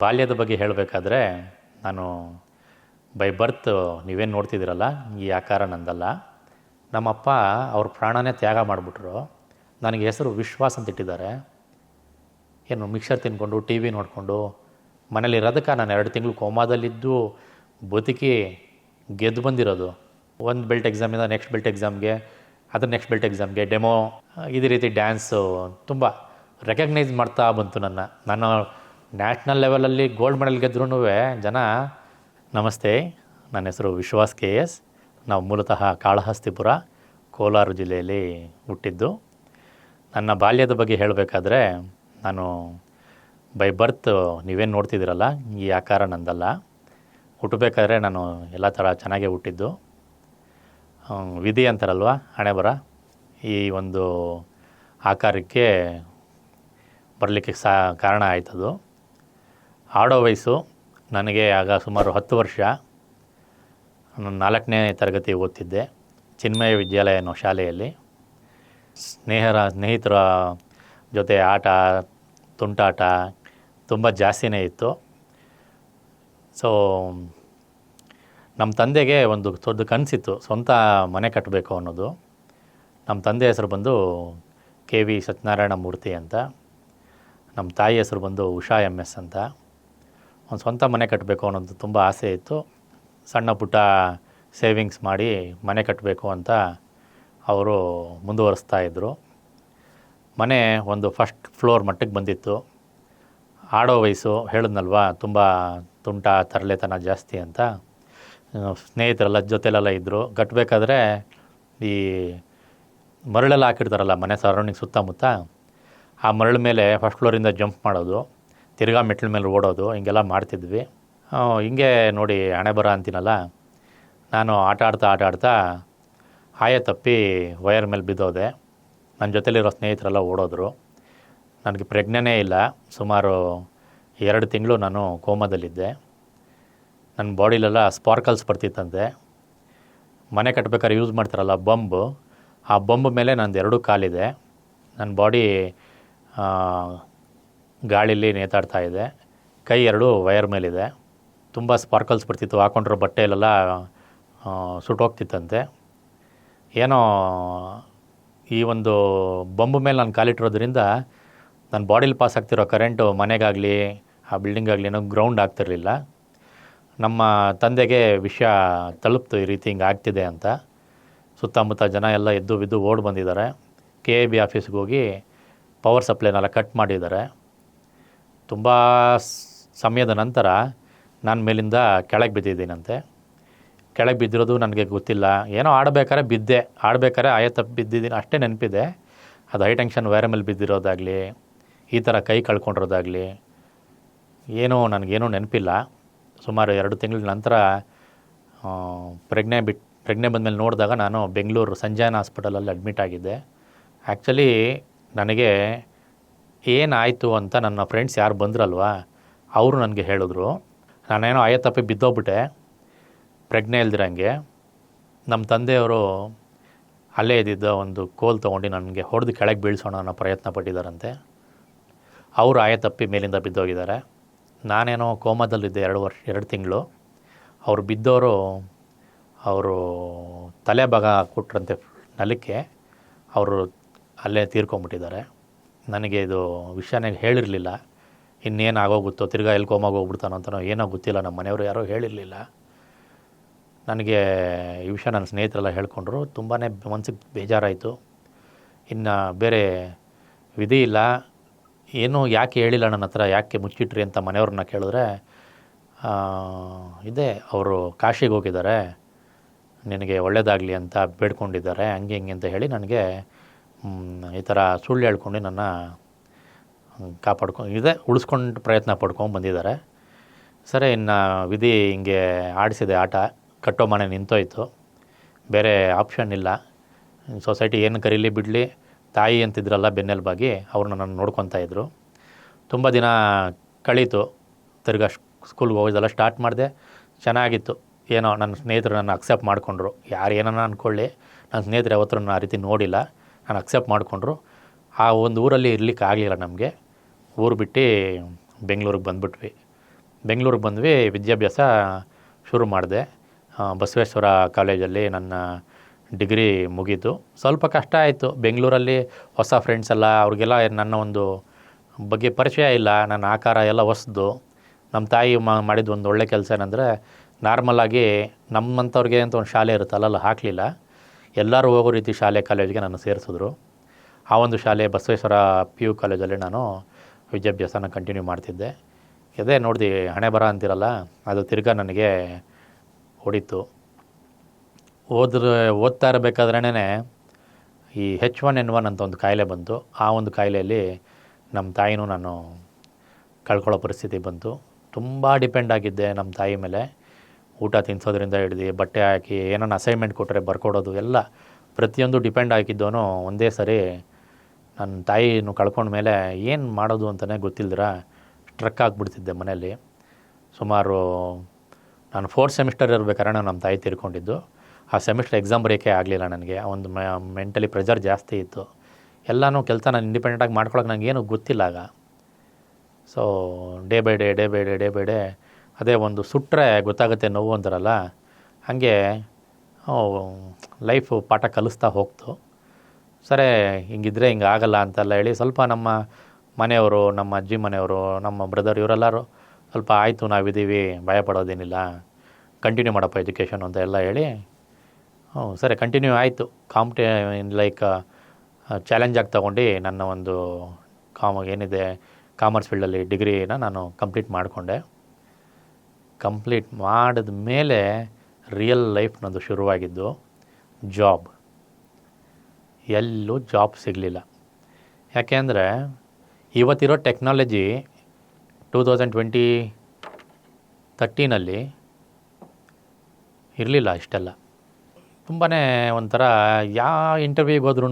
ಬಾಲ್ಯದ ಬಗ್ಗೆ ಹೇಳಬೇಕಾದ್ರೆ ನಾನು ಬೈ ಬರ್ತ್ ನೀವೇನು ನೋಡ್ತಿದ್ದೀರಲ್ಲ ಈ ಆಕಾರ ನಂದಲ್ಲ. ನಮ್ಮಪ್ಪ ಅವ್ರ ಪ್ರಾಣನೇ ತ್ಯಾಗ ಮಾಡಿಬಿಟ್ರು. ನನಗೆ ಹೆಸರು ವಿಶ್ವಾಸ್ ಅಂತ ಇಟ್ಟಿದ್ದಾರೆ. ಏನು ಮಿಕ್ಸರ್ ತಿಂದ್ಕೊಂಡು ಟಿ ವಿ ನೋಡಿಕೊಂಡು ಮನೇಲಿರೋದಕ್ಕೆ ನಾನು 2 ತಿಂಗಳು ಕೋಮಾದಲ್ಲಿದ್ದು ಬದುಕಿ ಗೆದ್ದು ಬಂದಿರೋದು. ಒಂದು ಬೆಲ್ಟ್ ಎಕ್ಸಾಮಿಂದ ನೆಕ್ಸ್ಟ್ ಬೆಲ್ಟ್ ಎಕ್ಸಾಮ್ಗೆ, ಅದ್ರ ನೆಕ್ಸ್ಟ್ ಬೆಲ್ಟ್ ಎಕ್ಸಾಮ್ಗೆ ಡೆಮೋ, ಇದೇ ರೀತಿ ಡ್ಯಾನ್ಸು ತುಂಬ ರೆಕಗ್ನೈಸ್ ಮಾಡ್ತಾ ಬಂತು ನಾನು ನ್ಯಾಷನಲ್ ಲೆವೆಲಲ್ಲಿ ಗೋಲ್ಡ್ ಮೆಡಲ್ ಗೆದ್ರೂ ಜನ ನಮಸ್ತೆ, ನನ್ನ ಹೆಸರು ವಿಶ್ವಾಸ್ KS. ನಾವು ಮೂಲತಃ ಕಾಳಹಸ್ತಿಪುರ, ಕೋಲಾರ ಜಿಲ್ಲೆಯಲ್ಲಿ ಹುಟ್ಟಿದ್ದು. ನನ್ನ ಬಾಲ್ಯದ ಬಗ್ಗೆ ಹೇಳಬೇಕಾದ್ರೆ ನಾನು ಬೈ ಬರ್ತ್ ನೀವೇನು ನೋಡ್ತಿದ್ದೀರಲ್ಲ ಈ ಆಕಾರ ನಂದಲ್ಲ. ಹುಟ್ಟಬೇಕಾದ್ರೆ ನಾನು ಎಲ್ಲ ಥರ ಚೆನ್ನಾಗೇ ಹುಟ್ಟಿದ್ದು. ವಿಧಿ ಅಂತಾರಲ್ವ, ಹಣೆ ಬರ, ಈ ಒಂದು ಆಕಾರಕ್ಕೆ ಬರಲಿಕ್ಕೆ ಕಾರಣ ಆಯ್ತದು. ಆಡೋ ವಯಸ್ಸು ನನಗೆ ಆಗ ಸುಮಾರು 10 ವರ್ಷ. ನಾನು 4ನೇ ತರಗತಿ ಓದ್ತಿದ್ದೆ ಚಿನ್ಮಯ ವಿದ್ಯಾಲಯ ಅನ್ನೋ ಶಾಲೆಯಲ್ಲಿ. ಸ್ನೇಹಿತರ ಜೊತೆ ಆಟ ತುಂಟಾಟ ತುಂಬ ಜಾಸ್ತಿನೇ ಇತ್ತು. ಸೊ ನಮ್ಮ ತಂದೆಗೆ ಒಂದು ದೊಡ್ಡ ಕನಸಿತ್ತು, ಸ್ವಂತ ಮನೆ ಕಟ್ಟಬೇಕು ಅನ್ನೋದು. ನಮ್ಮ ತಂದೆ ಹೆಸರು ಬಂದು KV ಸತ್ಯನಾರಾಯಣ ಮೂರ್ತಿ ಅಂತ. ನಮ್ಮ ತಾಯಿ ಹೆಸರು ಬಂದು ಉಷಾ MS ಅಂತ. ಒಂದು ಸ್ವಂತ ಮನೆ ಕಟ್ಟಬೇಕು ಅನ್ನೋದು ತುಂಬ ಆಸೆ ಇತ್ತು. ಸಣ್ಣ ಪುಟ್ಟ ಸೇವಿಂಗ್ಸ್ ಮಾಡಿ ಮನೆ ಕಟ್ಟಬೇಕು ಅಂತ ಅವರು ಮುಂದುವರಿಸ್ತಾಯಿದ್ರು. ಮನೆ ಒಂದು ಫಸ್ಟ್ ಫ್ಲೋರ್ ಮಟ್ಟಕ್ಕೆ ಬಂದಿತ್ತು. ಆಡೋ ವಯಸ್ಸು ಹೇಳಿದ್ನಲ್ವ, ತುಂಬ ತುಂಟ ತರಲೆತನ ಜಾಸ್ತಿ ಅಂತ. ಸ್ನೇಹಿತರೆಲ್ಲ ಜೊತೆಲೆಲ್ಲ ಇದ್ದರು. ಕಟ್ಟಬೇಕಾದ್ರೆ ಈ ಮರಳೆಲ್ಲ ಹಾಕಿರ್ತಾರಲ್ಲ ಮನೆ ಸರೌಂಡಿಂಗ್ ಸುತ್ತಮುತ್ತ, ಆ ಮರಳ ಮೇಲೆ ಫಸ್ಟ್ ಫ್ಲೋರಿಂದ ಜಂಪ್ ಮಾಡೋದು, ತಿರ್ಗಾ ಮೆಟ್ಲ ಮೇಲೆ ಓಡೋದು, ಹಿಂಗೆಲ್ಲ ಮಾಡ್ತಿದ್ವಿ. ಹಿಂಗೆ ನೋಡಿ ಹಣೆ ಬರ ಅಂತೀನಲ್ಲ, ನಾನು ಆಟ ಆಡ್ತಾ ಆಯ ತಪ್ಪಿ ವಯರ್ ಮೇಲೆ ಬಿದ್ದೋದೆ. ನನ್ನ ಜೊತೆಲಿರೋ ಸ್ನೇಹಿತರೆಲ್ಲ ಓಡೋದ್ರು. ನನಗೆ ಪ್ರಜ್ಞೆನೇ ಇಲ್ಲ. ಸುಮಾರು 2 ತಿಂಗಳು ನಾನು ಕೋಮಾದಲ್ಲಿದ್ದೆ. ನನ್ನ ಬಾಡಿಲೆಲ್ಲ ಸ್ಪಾರ್ಕಲ್ಸ್ ಬರ್ತಿತ್ತಂತೆ. ಮನೆ ಕಟ್ಟಬೇಕಾದ್ರೆ ಯೂಸ್ ಮಾಡ್ತಾರಲ್ಲ ಬಂಬು, ಆ ಬಂಬ್ ಮೇಲೆ ನಂದು 2 ಕಾಲಿದೆ. ನನ್ನ ಬಾಡಿ ಗಾಳೀಲಿ ನೇತಾಡ್ತಾ ಇದೆ. ಕೈ 2 ವಯರ್ ಮೇಲಿದೆ. ತುಂಬ ಸ್ಪಾರ್ಕಲ್ಸ್ ಬರ್ತಿತ್ತು. ಹಾಕೊಂಡಿರೋ ಬಟ್ಟೆಯಲ್ಲೆಲ್ಲ ಸುಟ್ಟೋಗ್ತಿತ್ತಂತೆ. ಏನೋ ಈ ಒಂದು ಬಂಬು ಮೇಲೆ ನಾನು ಕಾಲಿಟ್ಟಿರೋದ್ರಿಂದ ನನ್ನ ಬಾಡಿಲಿ ಪಾಸ್ ಆಗ್ತಿರೋ ಕರೆಂಟು ಮನೆಗಾಗಲಿ ಆ ಬಿಲ್ಡಿಂಗಾಗಲಿ ಏನೋ ಗ್ರೌಂಡ್ ಆಗ್ತಿರಲಿಲ್ಲ. ನಮ್ಮ ತಂದೆಗೆ ವಿಷಯ ತಲುಪ್ತು, ಈ ರೀತಿ ಹಿಂಗೆ ಆಗ್ತಿದೆ ಅಂತ. ಸುತ್ತಮುತ್ತ ಜನ ಎಲ್ಲ ಎದ್ದು ಬಿದ್ದು ಓಡಿ ಬಂದಿದ್ದಾರೆ. KIB ಆಫೀಸ್ಗೆ ಹೋಗಿ ಪವರ್ ಸಪ್ಲೈನೆಲ್ಲ ಕಟ್ ಮಾಡಿದ್ದಾರೆ. ತುಂಬ ಸಮಯದ ನಂತರ ನಾನು ಮೇಲಿಂದ ಕೆಳಗೆ ಬಿದ್ದಿದ್ದೀನಂತೆ. ಕೆಳಗೆ ಬಿದ್ದಿರೋದು ನನಗೆ ಗೊತ್ತಿಲ್ಲ. ಏನೋ ಆಡಬೇಕಾದ್ರೆ ಆಯ ತಪ್ಪು ಬಿದ್ದಿದ್ದೀನಿ ಅಷ್ಟೇ ನೆನಪಿದೆ. ಅದು ಹೈ ಟೆನ್ಷನ್ ವೈರ್ ಮೇಲೆ ಬಿದ್ದಿರೋದಾಗಲಿ, ಈ ಥರ ಕೈ ಕಳ್ಕೊಂಡಿರೋದಾಗಲಿ ಏನೋ ನನಗೇನೂ ನೆನಪಿಲ್ಲ. ಸುಮಾರು 2 ತಿಂಗಳ ನಂತರ ಪ್ರಜ್ಞೆ ಬಂದಮೇಲೆ ನೋಡಿದಾಗ ನಾನು ಬೆಂಗಳೂರು ಸಂಜಯನ ಹಾಸ್ಪಿಟಲಲ್ಲಿ ಅಡ್ಮಿಟ್ ಆಗಿದ್ದೆ. ಆ್ಯಕ್ಚುಲಿ ನನಗೆ ಏನಾಯಿತು ಅಂತ ನನ್ನ ಫ್ರೆಂಡ್ಸ್ ಯಾರು ಬಂದ್ರಲ್ವ, ಅವರು ನನಗೆ ಹೇಳಿದ್ರು. ನಾನೇನೋ ಆಯ ತಪ್ಪಿ ಬಿದ್ದೋಗ್ಬಿಟ್ಟೆ ಪ್ರಜ್ಞೆ ಇಲ್ದಿರಂಗೆ. ನಮ್ಮ ತಂದೆಯವರು ಅಲ್ಲೇ ಇದ್ದಿದ್ದ ಒಂದು ಕೋಲ್ ತೊಗೊಂಡು ನನಗೆ ಹೊಡೆದು ಕೆಳಗೆ ಬೀಳ್ಸೋಣ ಅನ್ನೋ ಪ್ರಯತ್ನ ಪಟ್ಟಿದ್ದಾರಂತೆ. ಅವರು ಆಯ ತಪ್ಪಿ ಮೇಲಿಂದ ಬಿದ್ದೋಗಿದ್ದಾರೆ. ನಾನೇನೋ ಕೋಮಾದಲ್ಲಿದ್ದೆ 2 ತಿಂಗಳು. ಅವರು ಬಿದ್ದವರು ಅವರು ತಲೆ ಭಾಗ ಕೊಟ್ರಂತೆ ನೆಲಕ್ಕೆ. ಅವರು ಅಲ್ಲೇ ತೀರ್ಕೊಂಬಿಟ್ಟಿದ್ದಾರೆ. ನನಗೆ ಇದು ವಿಷಯನೇ ಹೇಳಿರಲಿಲ್ಲ. ಇನ್ನೇನು ಆಗೋಗುತ್ತೋ, ತಿರ್ಗಾ ಎಲ್ಲಿ ಕೋಮಾಗ ಹೋಗ್ಬಿಡ್ತಾನೋ ಅಂತನೋ ಏನೋ ಗೊತ್ತಿಲ್ಲ. ನಮ್ಮ ಮನೆಯವರು ಯಾರೂ ಹೇಳಿರಲಿಲ್ಲ ನನಗೆ ಈ ವಿಷಯ. ನನ್ನ ಸ್ನೇಹಿತರೆಲ್ಲ ಹೇಳ್ಕೊಂಡ್ರು. ತುಂಬಾ ಮನಸ್ಸಿಗೆ ಬೇಜಾರಾಯಿತು. ಇನ್ನು ಬೇರೆ ವಿಧಿ ಇಲ್ಲ. ಏನೂ ಯಾಕೆ ಹೇಳಿಲ್ಲ ನನ್ನ ಹತ್ರ, ಯಾಕೆ ಮುಚ್ಚಿಟ್ರಿ ಅಂತ ಮನೆಯವ್ರನ್ನ ಕೇಳಿದ್ರೆ, ಇದೆ ಅವರು ಕಾಶಿಗೆ ಹೋಗಿದ್ದಾರೆ, ನಿನಗೆ ಒಳ್ಳೆಯದಾಗಲಿ ಅಂತ ಬೇಡ್ಕೊಂಡಿದ್ದಾರೆ, ಹಂಗೆ ಹಿಂಗೆ ಅಂತ ಹೇಳಿ ನನಗೆ ಈ ಥರ ಸುಳ್ಳು ಹೇಳ್ಕೊಂಡು ನನ್ನ ಉಳಿಸ್ಕೊಂಡು ಪ್ರಯತ್ನ ಪಡ್ಕೊಂಡು ಬಂದಿದ್ದಾರೆ. ಸರಿ, ಇನ್ನು ವಿಧಿ ಹಿಂಗೆ ಆಡಿಸಿದೆ ಆಟ. ಕಟ್ಟೋ ಮನೆ ನಿಂತೋಯ್ತು. ಬೇರೆ ಆಪ್ಷನ್ ಇಲ್ಲ. ಸೊಸೈಟಿ ಏನು ಕರೀಲಿ ಬಿಡಲಿ, ತಾಯಿ ಅಂತಿದ್ರಲ್ಲ ಬೆನ್ನೆಲುಬಾಗಿ, ಅವ್ರು ನನ್ನನ್ನು ನೋಡ್ಕೊತಾ ಇದ್ದರು. ತುಂಬ ದಿನ ಕಳೀತು. ತಿರ್ಗಾ ಸ್ಕೂಲ್ಗೆ ಹೋಗೋದೆಲ್ಲ ಸ್ಟಾರ್ಟ್ ಮಾಡಿದೆ. ಚೆನ್ನಾಗಿತ್ತು. ಏನೋ ನನ್ನ ಸ್ನೇಹಿತರು ನನ್ನ ಅಕ್ಸೆಪ್ಟ್ ಮಾಡಿಕೊಂಡ್ರು. ಯಾರು ಏನನ್ನ ಅಂದ್ಕೊಳ್ಳಿ, ನನ್ನ ಸ್ನೇಹಿತರು ಯಾವತ್ತೂ ನಾನು ಆ ರೀತಿ ನೋಡಿಲ್ಲ. ನಾನು ಅಕ್ಸೆಪ್ಟ್ ಮಾಡಿಕೊಂಡ್ರು. ಆ ಒಂದು ಊರಲ್ಲಿ ಇರಲಿಕ್ಕೆ ಆಗಲಿಲ್ಲ ನಮಗೆ. ಊರು ಬಿಟ್ಟು ಬೆಂಗಳೂರಿಗೆ ಬಂದುಬಿಟ್ವಿ. ಬೆಂಗಳೂರಿಗೆ ಬಂದ್ವಿ, ವಿದ್ಯಾಭ್ಯಾಸ ಶುರು ಮಾಡಿದೆ. ಬಸವೇಶ್ವರ ಕಾಲೇಜಲ್ಲಿ ನನ್ನ ಡಿಗ್ರಿ ಮುಗೀತು. ಸ್ವಲ್ಪ ಕಷ್ಟ ಆಯಿತು ಬೆಂಗಳೂರಲ್ಲಿ, ಹೊಸ ಫ್ರೆಂಡ್ಸ್ ಎಲ್ಲ, ಅವ್ರಿಗೆಲ್ಲ ನನ್ನ ಒಂದು ಬಗ್ಗೆ ಪರಿಚಯ ಇಲ್ಲ, ನನ್ನ ಆಕಾರ ಎಲ್ಲ ಹೊಸ್ದು. ನಮ್ಮ ತಾಯಿ ಮಾಡಿದ ಒಂದು ಒಳ್ಳೆ ಕೆಲಸ ಏನಂದರೆ, ನಾರ್ಮಲಾಗಿ ನಮ್ಮಂಥವ್ರಿಗೆ ಅಂತ ಒಂದು ಶಾಲೆ ಇರುತ್ತೆ, ಅಲ್ಲೆಲ್ಲ ಹಾಕಲಿಲ್ಲ. ಎಲ್ಲರೂ ಹೋಗೋ ರೀತಿ ಶಾಲೆ ಕಾಲೇಜಿಗೆ ನಾನು ಸೇರಿಸಿದ್ರು. ಆ ಒಂದು ಶಾಲೆ ಬಸವೇಶ್ವರ PU ಕಾಲೇಜಲ್ಲಿ ನಾನು ವಿದ್ಯಾಭ್ಯಾಸನ ಕಂಟಿನ್ಯೂ ಮಾಡ್ತಿದ್ದೆ. ಅದೇ ನೋಡಿದೆ, ಹಣೆ ಬರ ಅಂತಿರಲ್ಲ, ಅದು ತಿರ್ಗಾ ನನಗೆ ಹೊಡಿತು. ಓದ್ತಾ ಇರಬೇಕಾದ್ರೇ ಈ H1N1 ಅಂತ ಒಂದು ಕಾಯಿಲೆ ಬಂತು. ಆ ಒಂದು ಕಾಯಿಲೆಯಲ್ಲಿ ನಮ್ಮ ತಾಯಿನೂ ನಾನು ಕಳ್ಕೊಳ್ಳೋ ಪರಿಸ್ಥಿತಿ ಬಂತು. ತುಂಬ ಡಿಪೆಂಡ್ ಆಗಿದ್ದೆ ನಮ್ಮ ತಾಯಿ ಮೇಲೆ. ಊಟ ತಿನ್ನಿಸೋದ್ರಿಂದ ಹಿಡ್ದು, ಬಟ್ಟೆ ಹಾಕಿ, ಏನೋ ಅಸೈನ್ಮೆಂಟ್ ಕೊಟ್ಟರೆ ಬರ್ಕೊಡೋದು ಎಲ್ಲ ಪ್ರತಿಯೊಂದು ಡಿಪೆಂಡ್ ಆಗಿದ್ದವನು ಒಂದೇ ಸರಿ ನನ್ನ ತಾಯಿನೂ ಕಳ್ಕೊಂಡ್ಮೇಲೆ ಏನು ಮಾಡೋದು ಅಂತಲೇ ಗೊತ್ತಿಲ್ದಿರ ಸ್ಟ್ರಕ್ ಆಗಿಬಿಡ್ತಿದ್ದೆ ಮನೆಯಲ್ಲಿ. ಸುಮಾರು ನಾನು 4th ಸೆಮಿಸ್ಟರ್ ಇರಬೇಕಾದ್ರೆ ನಮ್ಮ ತಾಯಿ ತೀರ್ಕೊಂಡಿದ್ದು. ಆ ಸೆಮಿಸ್ಟರ್ ಎಕ್ಸಾಮ್ ಬರೆಯೋಕ್ಕೆ ಆಗಲಿಲ್ಲ ನನಗೆ. ಒಂದು ಮೆಂಟಲಿ ಪ್ರೆಷರ್ ಜಾಸ್ತಿ ಇತ್ತು. ಎಲ್ಲನೂ ಕೆಲಸ ನಾನು ಇಂಡಿಪೆಂಡೆಂಟಾಗಿ ಮಾಡ್ಕೊಳಕ್ಕೆ ನನಗೇನು ಗೊತ್ತಿಲ್ಲ ಆಗ. ಸೊ ಡೇ ಬೈ ಡೇ ಅದೇ ಒಂದು ಸುಟ್ಟರೆ ಗೊತ್ತಾಗುತ್ತೆ ನೋವು ಅಂತಾರಲ್ಲ, ಹಾಗೆ ಲೈಫು ಪಾಠ ಕಲಿಸ್ತಾ ಹೋಗ್ತು. ಸರಿ, ಹಿಂಗಿದ್ರೆ ಹಿಂಗೆ ಆಗಲ್ಲ ಅಂತೆಲ್ಲ ಹೇಳಿ ಸ್ವಲ್ಪ ನಮ್ಮ ಮನೆಯವರು, ನಮ್ಮ ಅಜ್ಜಿ ಮನೆಯವರು, ನಮ್ಮ ಬ್ರದರ್ ಇವರೆಲ್ಲರೂ ಸ್ವಲ್ಪ ಆಯಿತು ನಾವಿದ್ದೀವಿ, ಭಯ ಪಡೋದೇನಿಲ್ಲ, ಕಂಟಿನ್ಯೂ ಮಾಡಪ್ಪ ಎಜುಕೇಷನ್ ಅಂತ ಎಲ್ಲ ಹೇಳಿ ಸರಿ ಕಂಟಿನ್ಯೂ ಆಯಿತು. ಲೈಕ್ ಚಾಲೆಂಜಾಗಿ ತೊಗೊಂಡು ನನ್ನ ಒಂದು ಏನಿದೆ ಕಾಮರ್ಸ್ ಫೀಲ್ಡಲ್ಲಿ ಡಿಗ್ರಿನ ನಾನು ಕಂಪ್ಲೀಟ್ ಮಾಡಿಕೊಂಡೆ. ಕಂಪ್ಲೀಟ್ ಮಾಡಿದ ಮೇಲೆ ರಿಯಲ್ ಲೈಫ್ ನಂದು ಶುರುವಾಗಿದ್ದು ಜಾಬ್. ಎಲ್ಲೂ ಜಾಬ್ ಸಿಗಲಿಲ್ಲ. ಯಾಕೆಂದರೆ ಇವತ್ತಿರೋ ಟೆಕ್ನಾಲಜಿ 2013 ಇರಲಿಲ್ಲ ಇಷ್ಟೆಲ್ಲ. ತುಂಬಾ ಒಂಥರ ಯಾವ ಇಂಟರ್ವ್ಯೂಗೆ ಹೋದ್ರೂ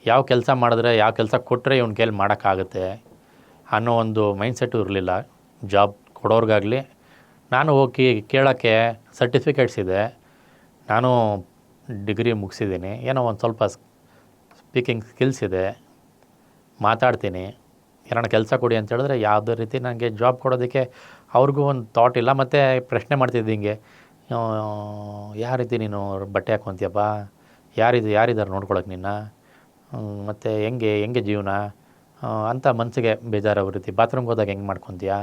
ಯಾವ ಕೆಲಸ ಮಾಡಿದ್ರೆ, ಯಾವ ಕೆಲಸ ಕೊಟ್ಟರೆ ಇವ್ನ ಕೈಲಿ ಮಾಡೋಕ್ಕಾಗುತ್ತೆ ಅನ್ನೋ ಒಂದು ಮೈಂಡ್ಸೆಟ್ಟು ಇರಲಿಲ್ಲ ಜಾಬ್ ಕೊಡೋರ್ಗಾಗಲಿ. ನಾನು ಹೋಗಿ ಕೇಳೋಕ್ಕೆ ಸರ್ಟಿಫಿಕೇಟ್ಸ್ ಇದೆ, ನಾನು ಡಿಗ್ರಿ ಮುಗಿಸಿದ್ದೀನಿ, ಏನೋ ಒಂದು ಸ್ವಲ್ಪ ಸ್ಪೀಕಿಂಗ್ ಸ್ಕಿಲ್ಸ್ ಇದೆ, ಮಾತಾಡ್ತೀನಿ, ಏನಾರ ಕೆಲಸ ಕೊಡಿ ಅಂತ ಹೇಳಿದ್ರೆ ಯಾವುದೇ ರೀತಿ ನನಗೆ ಜಾಬ್ ಕೊಡೋದಕ್ಕೆ ಅವ್ರಿಗೂ ಒಂದು ಥಾಟ್ ಇಲ್ಲ. ಮತ್ತು ಪ್ರಶ್ನೆ ಮಾಡ್ತಿದ್ದೆ ಹಿಂಗೆ, ಯಾವ ರೀತಿ ನೀನು ಬಟ್ಟೆ ಹಾಕ್ಕೊಂತೀಯಪ್ಪ, ಯಾರಿದ್ದಾರೆ ನೋಡ್ಕೊಳಕ್ಕೆ ನಿನ್ನ, ಮತ್ತು ಹೆಂಗೆ ಜೀವನ ಅಂತ ಮನಸ್ಸಿಗೆ ಬೇಜಾರಾಗೋ ರೀತಿ, ಬಾತ್ರೂಮ್ಗೆ ಹೋದಾಗ ಹೆಂಗೆ ಮಾಡ್ಕೊತೀಯಾ,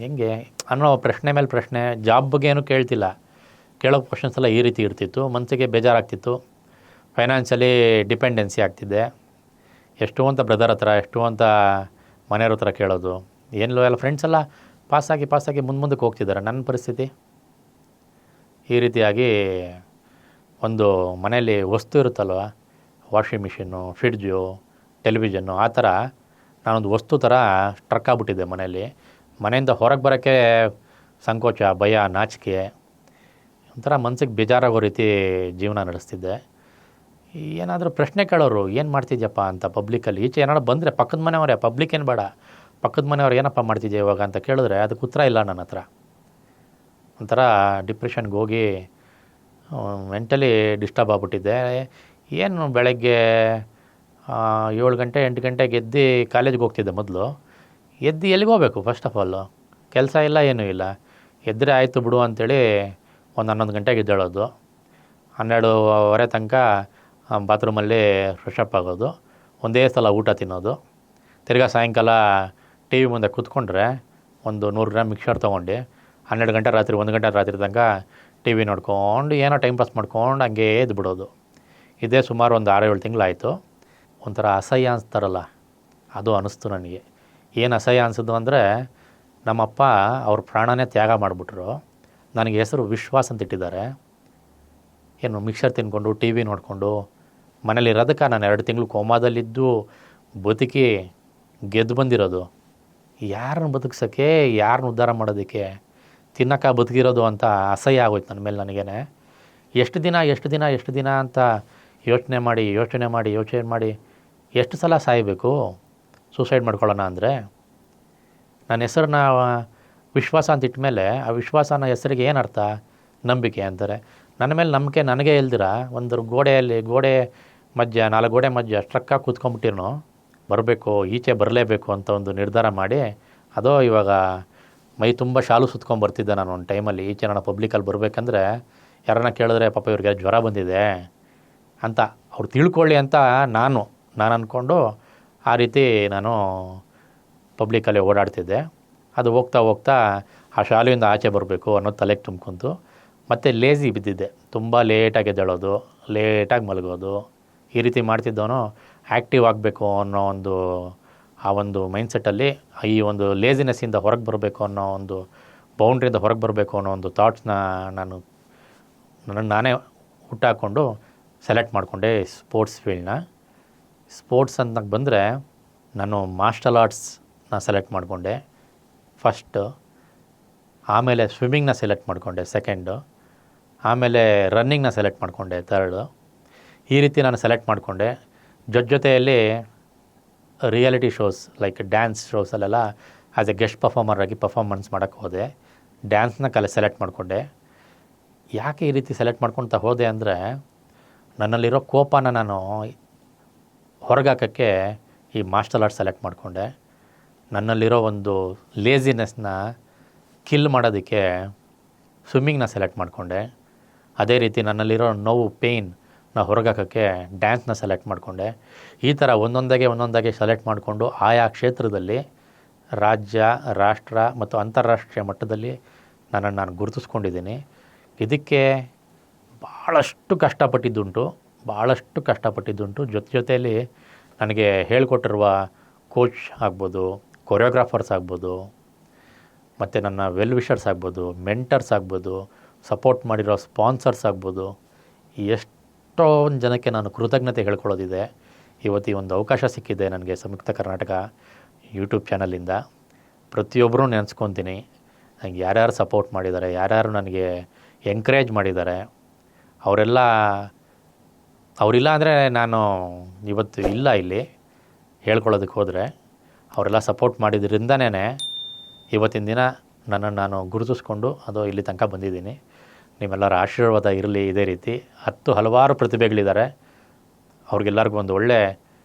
ಹೆಂಗೆ ಅನ್ನೋ ಪ್ರಶ್ನೆ ಮೇಲೆ ಪ್ರಶ್ನೆ. ಜಾಬ್ ಬಗ್ಗೆ ಏನೂ ಕೇಳ್ತಿಲ್ಲ, ಕೇಳೋ ಕ್ವಶನ್ಸ್ ಎಲ್ಲ ಈ ರೀತಿ ಇರ್ತಿತ್ತು. ಮನಸ್ಸಿಗೆ ಬೇಜಾರಾಗ್ತಿತ್ತು. Financially dependency ಆಗ್ತಿದ್ದೆ. ಎಷ್ಟು ಅಂತ ಬ್ರದರ್ ಹತ್ರ, ಎಷ್ಟು ಅಂತ ಮನೆಯವ್ರ ಹತ್ರ ಕೇಳೋದು, ಏನಿಲ್ಲ, ಎಲ್ಲ ಫ್ರೆಂಡ್ಸ್ ಎಲ್ಲ ಪಾಸಾಗಿ ಮುಂದಕ್ಕೆ ಹೋಗ್ತಿದ್ದಾರೆ. ನನ್ನ ಪರಿಸ್ಥಿತಿ ಈ ರೀತಿಯಾಗಿ ಒಂದು ಮನೆಯಲ್ಲಿ ವಸ್ತು ಇರುತ್ತಲ್ವ, ವಾಷಿಂಗ್ ಮಿಷಿನ್ನು, ಫ್ರಿಡ್ಜು, ಟೆಲಿವಿಷನ್ನು, ಆ ಥರ ನಾನೊಂದು ವಸ್ತು ಥರ ಸ್ಟ್ರಕ್ ಆಗಿಬಿಟ್ಟಿದ್ದೆ ಮನೆಯಲ್ಲಿ. ಮನೆಯಿಂದ ಹೊರಗೆ ಬರೋಕ್ಕೆ ಸಂಕೋಚ, ಭಯ, ನಾಚಿಕೆ, ಒಂಥರ ಮನಸ್ಸಿಗೆ ಬೇಜಾರಾಗೋ ರೀತಿ ಜೀವನ ನಡೆಸ್ತಿದ್ದೆ. ಏನಾದರೂ ಪ್ರಶ್ನೆ ಕೇಳೋರು, ಏನು ಮಾಡ್ತಿದ್ಯಪ್ಪ ಅಂತ ಪಬ್ಲಿಕಲ್ಲಿ. ಈಚೆ ಏನಾದ್ರು ಬಂದರೆ ಪಕ್ಕದ ಮನೆಯವರೇ, ಪಬ್ಲಿಕ್ ಏನು ಬೇಡ, ಪಕ್ಕದ ಮನೆಯವ್ರು ಏನಪ್ಪ ಮಾಡ್ತಿದ್ದೆ ಇವಾಗ ಅಂತ ಕೇಳಿದ್ರೆ ಅದಕ್ಕೆ ಉತ್ತರ ಇಲ್ಲ ನನ್ನ ಹತ್ರ. ಒಂಥರ ಡಿಪ್ರೆಷನ್ಗೆ ಹೋಗಿ ಮೆಂಟಲಿ ಡಿಸ್ಟರ್ಬ್ ಆಗಿಬಿಟ್ಟಿದ್ದೆ. ಏನು ಬೆಳಗ್ಗೆ 7 ಗಂಟೆ 8 ಗಂಟೆಗೆ ಎದ್ದು ಕಾಲೇಜ್ಗೆ ಹೋಗ್ತಿದ್ದೆ ಮೊದಲು. ಎದ್ದು ಎಲ್ಲಿಗೆ ಹೋಗಬೇಕು, ಫಸ್ಟ್ ಆಫ್ ಆಲು ಕೆಲಸ ಇಲ್ಲ, ಏನೂ ಇಲ್ಲ. ಎದ್ದರೆ ಆಯಿತು ಬಿಡು ಅಂಥೇಳಿ ಒಂದು 11 ಗಂಟೆಗೆ ಎದ್ದೇಳೋದು, 12:15 ತನಕ ಬಾತ್ರೂಮಲ್ಲಿ ಫ್ರೆಶ್ ಅಪ್ ಆಗೋದು, ಒಂದೇ ಸಲ ಊಟ ತಿನ್ನೋದು, ತಿರ್ಗಾ ಸಾಯಂಕಾಲ ಟಿ ವಿ ಮುಂದೆ ಕೂತ್ಕೊಂಡ್ರೆ ಒಂದು 100 ಗ್ರಾಮ್ ಮಿಕ್ಸರ್ ತೊಗೊಂಡು 12 ಗಂಟೆ ರಾತ್ರಿ 1 ಗಂಟೆ ರಾತ್ರಿ ತನಕ ಟಿ ವಿ ನೋಡ್ಕೊಂಡು ಏನೋ ಟೈಮ್ ಪಾಸ್ ಮಾಡ್ಕೊಂಡು ಹಂಗೇ ಎದ್ದು ಬಿಡೋದು. ಇದೇ ಸುಮಾರು ಒಂದು 6-7 ತಿಂಗಳಾಯಿತು. ಒಂಥರ ಅಸಹ್ಯ ಅನಿಸ್ತಾರಲ್ಲ, ಅದು ಅನ್ನಿಸ್ತು ನನಗೆ. ಏನು ಅಸಹ್ಯ ಅನಿಸಿದ್ದು ಅಂದರೆ, ನಮ್ಮಪ್ಪ ಅವ್ರ ಪ್ರಾಣನೇ ತ್ಯಾಗ ಮಾಡಿಬಿಟ್ರು. ನನಗೆ ಹೆಸರು ವಿಶ್ವಾಸ್ ಅಂತ ಇಟ್ಟಿದ್ದಾರೆ. ಏನು ಮಿಕ್ಸರ್ ತಿನ್ಕೊಂಡು ಟಿ ವಿ ನೋಡಿಕೊಂಡು ಮನೇಲಿರೋದಕ್ಕೆ ನಾನು 2 ತಿಂಗಳು ಕೋಮಾದಲ್ಲಿದ್ದು ಬದುಕಿ ಗೆದ್ದು ಬಂದಿರೋದು. ಯಾರನ್ನ ಬದುಕ್ಸೋಕ್ಕೆ, ಯಾರನ್ನ ಉದ್ಧಾರ ಮಾಡೋದಕ್ಕೆ, ತಿನ್ನೋಕೆ ಬದುಕಿರೋದು ಅಂತ ಅಸಹ್ಯ ಆಗೋಯ್ತು ನನ್ನ ಮೇಲೆ ನನಗೇ. ಎಷ್ಟು ದಿನ ಅಂತ ಯೋಚನೆ ಮಾಡಿ ಎಷ್ಟು ಸಲ ಸಾಯಬೇಕು, ಸೂಸೈಡ್ ಮಾಡ್ಕೊಳ್ಳೋಣ ಅಂದರೆ. ನನ್ನ ಹೆಸರನ್ನ ವಿಶ್ವಾಸ ಅಂತ ಇಟ್ಟ ಮೇಲೆ ಆ ವಿಶ್ವಾಸನ ಹೆಸರಿಗೆ ಏನು ಅರ್ಥ? ನಂಬಿಕೆ ಅಂತಾರೆ. ನನ್ನ ಮೇಲೆ ನಂಬಿಕೆ ನನಗೆ ಇಲ್ದಿರ ಒಂದು ಗೋಡೆ ಮಧ್ಯ 4 ಗೋಡೆ ಮಧ್ಯ ಸ್ಟ್ರಕ್ಕಾಗಿ ಕೂತ್ಕೊಂಡ್ಬಿಟ್ಟಿರೋ, ಬರಬೇಕು, ಈಚೆ ಬರಲೇಬೇಕು ಅಂತ ಒಂದು ನಿರ್ಧಾರ ಮಾಡಿ, ಅದೋ ಇವಾಗ ಮೈ ತುಂಬ ಶಾಲು ಸುತ್ಕೊಂಡ್ಬರ್ತಿದ್ದೆ ನಾನು ಒಂದು ಟೈಮಲ್ಲಿ. ಈಚೆ ನಾನು ಪಬ್ಲಿಕಲ್ಲಿ ಬರಬೇಕಂದ್ರೆ ಯಾರನ್ನ ಕೇಳಿದ್ರೆ ಪಾಪ ಇವ್ರಿಗೆ ಜ್ವರ ಬಂದಿದೆ ಅಂತ ಅವ್ರು ತಿಳ್ಕೊಳ್ಳಿ ಅಂತ ನಾನು ಅಂದ್ಕೊಂಡು ಆ ರೀತಿ ನಾನು ಪಬ್ಲಿಕಲ್ಲಿ ಓಡಾಡ್ತಿದ್ದೆ. ಅದು ಹೋಗ್ತಾ ಹೋಗ್ತಾ ಆ ಶಾಲೆಯಿಂದ ಆಚೆ ಬರಬೇಕು ಅನ್ನೋದು ತಲೆಗೆ ತುಂಬ್ಕೊಂತು. ಮತ್ತು ಲೇಝಿ ಬಿದ್ದಿದ್ದೆ, ತುಂಬ ಲೇಟಾಗಿ ಎದ್ದೇಳೋದು, ಲೇಟಾಗಿ ಮಲಗೋದು, ಈ ರೀತಿ ಮಾಡ್ತಿದ್ದವನು ಆ್ಯಕ್ಟಿವ್ ಆಗಬೇಕು ಅನ್ನೋ ಆ ಒಂದು ಮೈಂಡ್ಸೆಟ್ಟಲ್ಲಿ ಈ ಒಂದು ಲೇಜಿನೆಸ್ಸಿಂದ ಹೊರಗೆ ಬರಬೇಕು ಅನ್ನೋ ಒಂದು ಬೌಂಡ್ರಿಯಿಂದ ಹೊರಗೆ ಬರಬೇಕು ಅನ್ನೋ ಒಂದು ಥಾಟ್ಸ್ನ ನಾನೇ ಹುಟ್ಟಾಕ್ಕೊಂಡು ಸೆಲೆಕ್ಟ್ ಮಾಡಿಕೊಂಡೆ ಸ್ಪೋರ್ಟ್ಸ್ ಫೀಲ್ಡ್ನ. ಸ್ಪೋರ್ಟ್ಸ್ ಅಂತ ಬಂದರೆ ನಾನು ಮಾರ್ಷಲ್ ಆರ್ಟ್ಸ್ನ ಸೆಲೆಕ್ಟ್ ಮಾಡಿಕೊಂಡೆ ಫಸ್ಟು, ಆಮೇಲೆ ಸ್ವಿಮ್ಮಿಂಗ್ನ ಸೆಲೆಕ್ಟ್ ಮಾಡಿಕೊಂಡೆ ಸೆಕೆಂಡು, ಆಮೇಲೆ ರನ್ನಿಂಗ್ನ ಸೆಲೆಕ್ಟ್ ಮಾಡಿಕೊಂಡೆ ಥರ್ಡು. ಈ ರೀತಿ ನಾನು ಸೆಲೆಕ್ಟ್ ಮಾಡಿಕೊಂಡೆ. ಜೊತೆಯಲ್ಲಿ ರಿಯಾಲಿಟಿ ಶೋಸ್ ಲೈಕ್ ಡ್ಯಾನ್ಸ್ ಶೋಸಲ್ಲೆಲ್ಲ ಆ್ಯಸ್ ಎ ಗೆಸ್ಟ್ ಪರ್ಫಾರ್ಮರ್ ಆಗಿ ಪರ್ಫಾರ್ಮೆನ್ಸ್ ಮಾಡೋಕ್ಕೆ ಹೋದೆ. ಡ್ಯಾನ್ಸ್ನ ಸೆಲೆಕ್ಟ್ ಮಾಡಿಕೊಂಡೆ. ಯಾಕೆ ಈ ರೀತಿ ಸೆಲೆಕ್ಟ್ ಮಾಡ್ಕೊಳ್ತಾ ಹೋದೆ ಅಂದರೆ, ನನ್ನಲ್ಲಿರೋ ಕೋಪನ ನಾನು ಹೊರಗಾಕೋಕ್ಕೆ ಈ ಮಾರ್ಷಲ್ ಆರ್ಟ್ಸ್ ಸೆಲೆಕ್ಟ್ ಮಾಡಿಕೊಂಡೆ. ನನ್ನಲ್ಲಿರೋ ಒಂದು ಲೇಜಿನೆಸ್ನ ಕಿಲ್ ಮಾಡೋದಕ್ಕೆ ಸ್ವಿಮ್ಮಿಂಗ್ನ ಸೆಲೆಕ್ಟ್ ಮಾಡಿಕೊಂಡೆ. ಅದೇ ರೀತಿ ನನ್ನಲ್ಲಿರೋ ನೋವು ಪೇಯ್ನ ಹೊರಗಾಕೋಕ್ಕೆ ಡ್ಯಾನ್ಸ್ನ ಸೆಲೆಕ್ಟ್ ಮಾಡಿಕೊಂಡೆ. ಈ ಥರ ಒಂದೊಂದಾಗೆ ಸೆಲೆಕ್ಟ್ ಮಾಡಿಕೊಂಡು ಆಯಾ ಕ್ಷೇತ್ರದಲ್ಲಿ ರಾಜ್ಯ, ರಾಷ್ಟ್ರ ಮತ್ತು ಅಂತಾರಾಷ್ಟ್ರೀಯ ಮಟ್ಟದಲ್ಲಿ ನನ್ನನ್ನು ನಾನು ಗುರುತಿಸ್ಕೊಂಡಿದ್ದೀನಿ. ಇದಕ್ಕೆ ಭಾಳಷ್ಟು ಕಷ್ಟಪಟ್ಟಿದ್ದುಂಟು. ಜೊತೆಯಲ್ಲಿ ನನಗೆ ಹೇಳ್ಕೊಟ್ಟಿರುವ ಕೋಚ್ ಆಗ್ಬೋದು, ಕೊರಿಯೋಗ್ರಾಫರ್ಸ್ ಆಗ್ಬೋದು, ಮತ್ತು ನನ್ನ ವೆಲ್ ವಿಷರ್ಸ್ ಆಗ್ಬೋದು, ಮೆಂಟರ್ಸ್ ಆಗ್ಬೋದು, ಸಪೋರ್ಟ್ ಮಾಡಿರೋ ಸ್ಪಾನ್ಸರ್ಸ್ ಆಗ್ಬೋದು, ಎಷ್ಟೊಂದು ಜನಕ್ಕೆ ನಾನು ಕೃತಜ್ಞತೆ ಹೇಳ್ಕೊಳ್ಳೋದಿದೆ. ಇವತ್ತು ಈ ಒಂದು ಅವಕಾಶ ಸಿಕ್ಕಿದೆ ನನಗೆ ಸಂಯುಕ್ತ ಕರ್ನಾಟಕ ಯೂಟ್ಯೂಬ್ ಚಾನಲಿಂದ. ಪ್ರತಿಯೊಬ್ಬರೂ ನೆನೆಸ್ಕೊತೀನಿ. ನನಗೆ ಯಾರ್ಯಾರು ಸಪೋರ್ಟ್ ಮಾಡಿದ್ದಾರೆ, ಯಾರ್ಯಾರು ನನಗೆ ಎಂಕರೇಜ್ ಮಾಡಿದ್ದಾರೆ, ಅವರಿಲ್ಲ ಅಂದರೆ ನಾನು ಇವತ್ತು ಇಲ್ಲ ಇಲ್ಲಿ ಹೇಳ್ಕೊಳ್ಳೋದಕ್ಕೆ ಹೋದರೆ. ಅವರೆಲ್ಲ ಸಪೋರ್ಟ್ ಮಾಡಿದ್ರಿಂದನೇ ಇವತ್ತಿನ ದಿನ ನನ್ನನ್ನು ನಾನು ಗುರುತಿಸ್ಕೊಂಡು ಇಲ್ಲಿ ತನಕ ಬಂದಿದ್ದೀನಿ. ನಿಮ್ಮೆಲ್ಲರ ಆಶೀರ್ವಾದ ಇರಲಿ ಇದೇ ರೀತಿ. ಹಲವಾರು ಪ್ರತಿಭೆಗಳಿದ್ದಾರೆ. ಅವ್ರಿಗೆಲ್ಲರಿಗೂ ಒಂದು ಒಳ್ಳೆ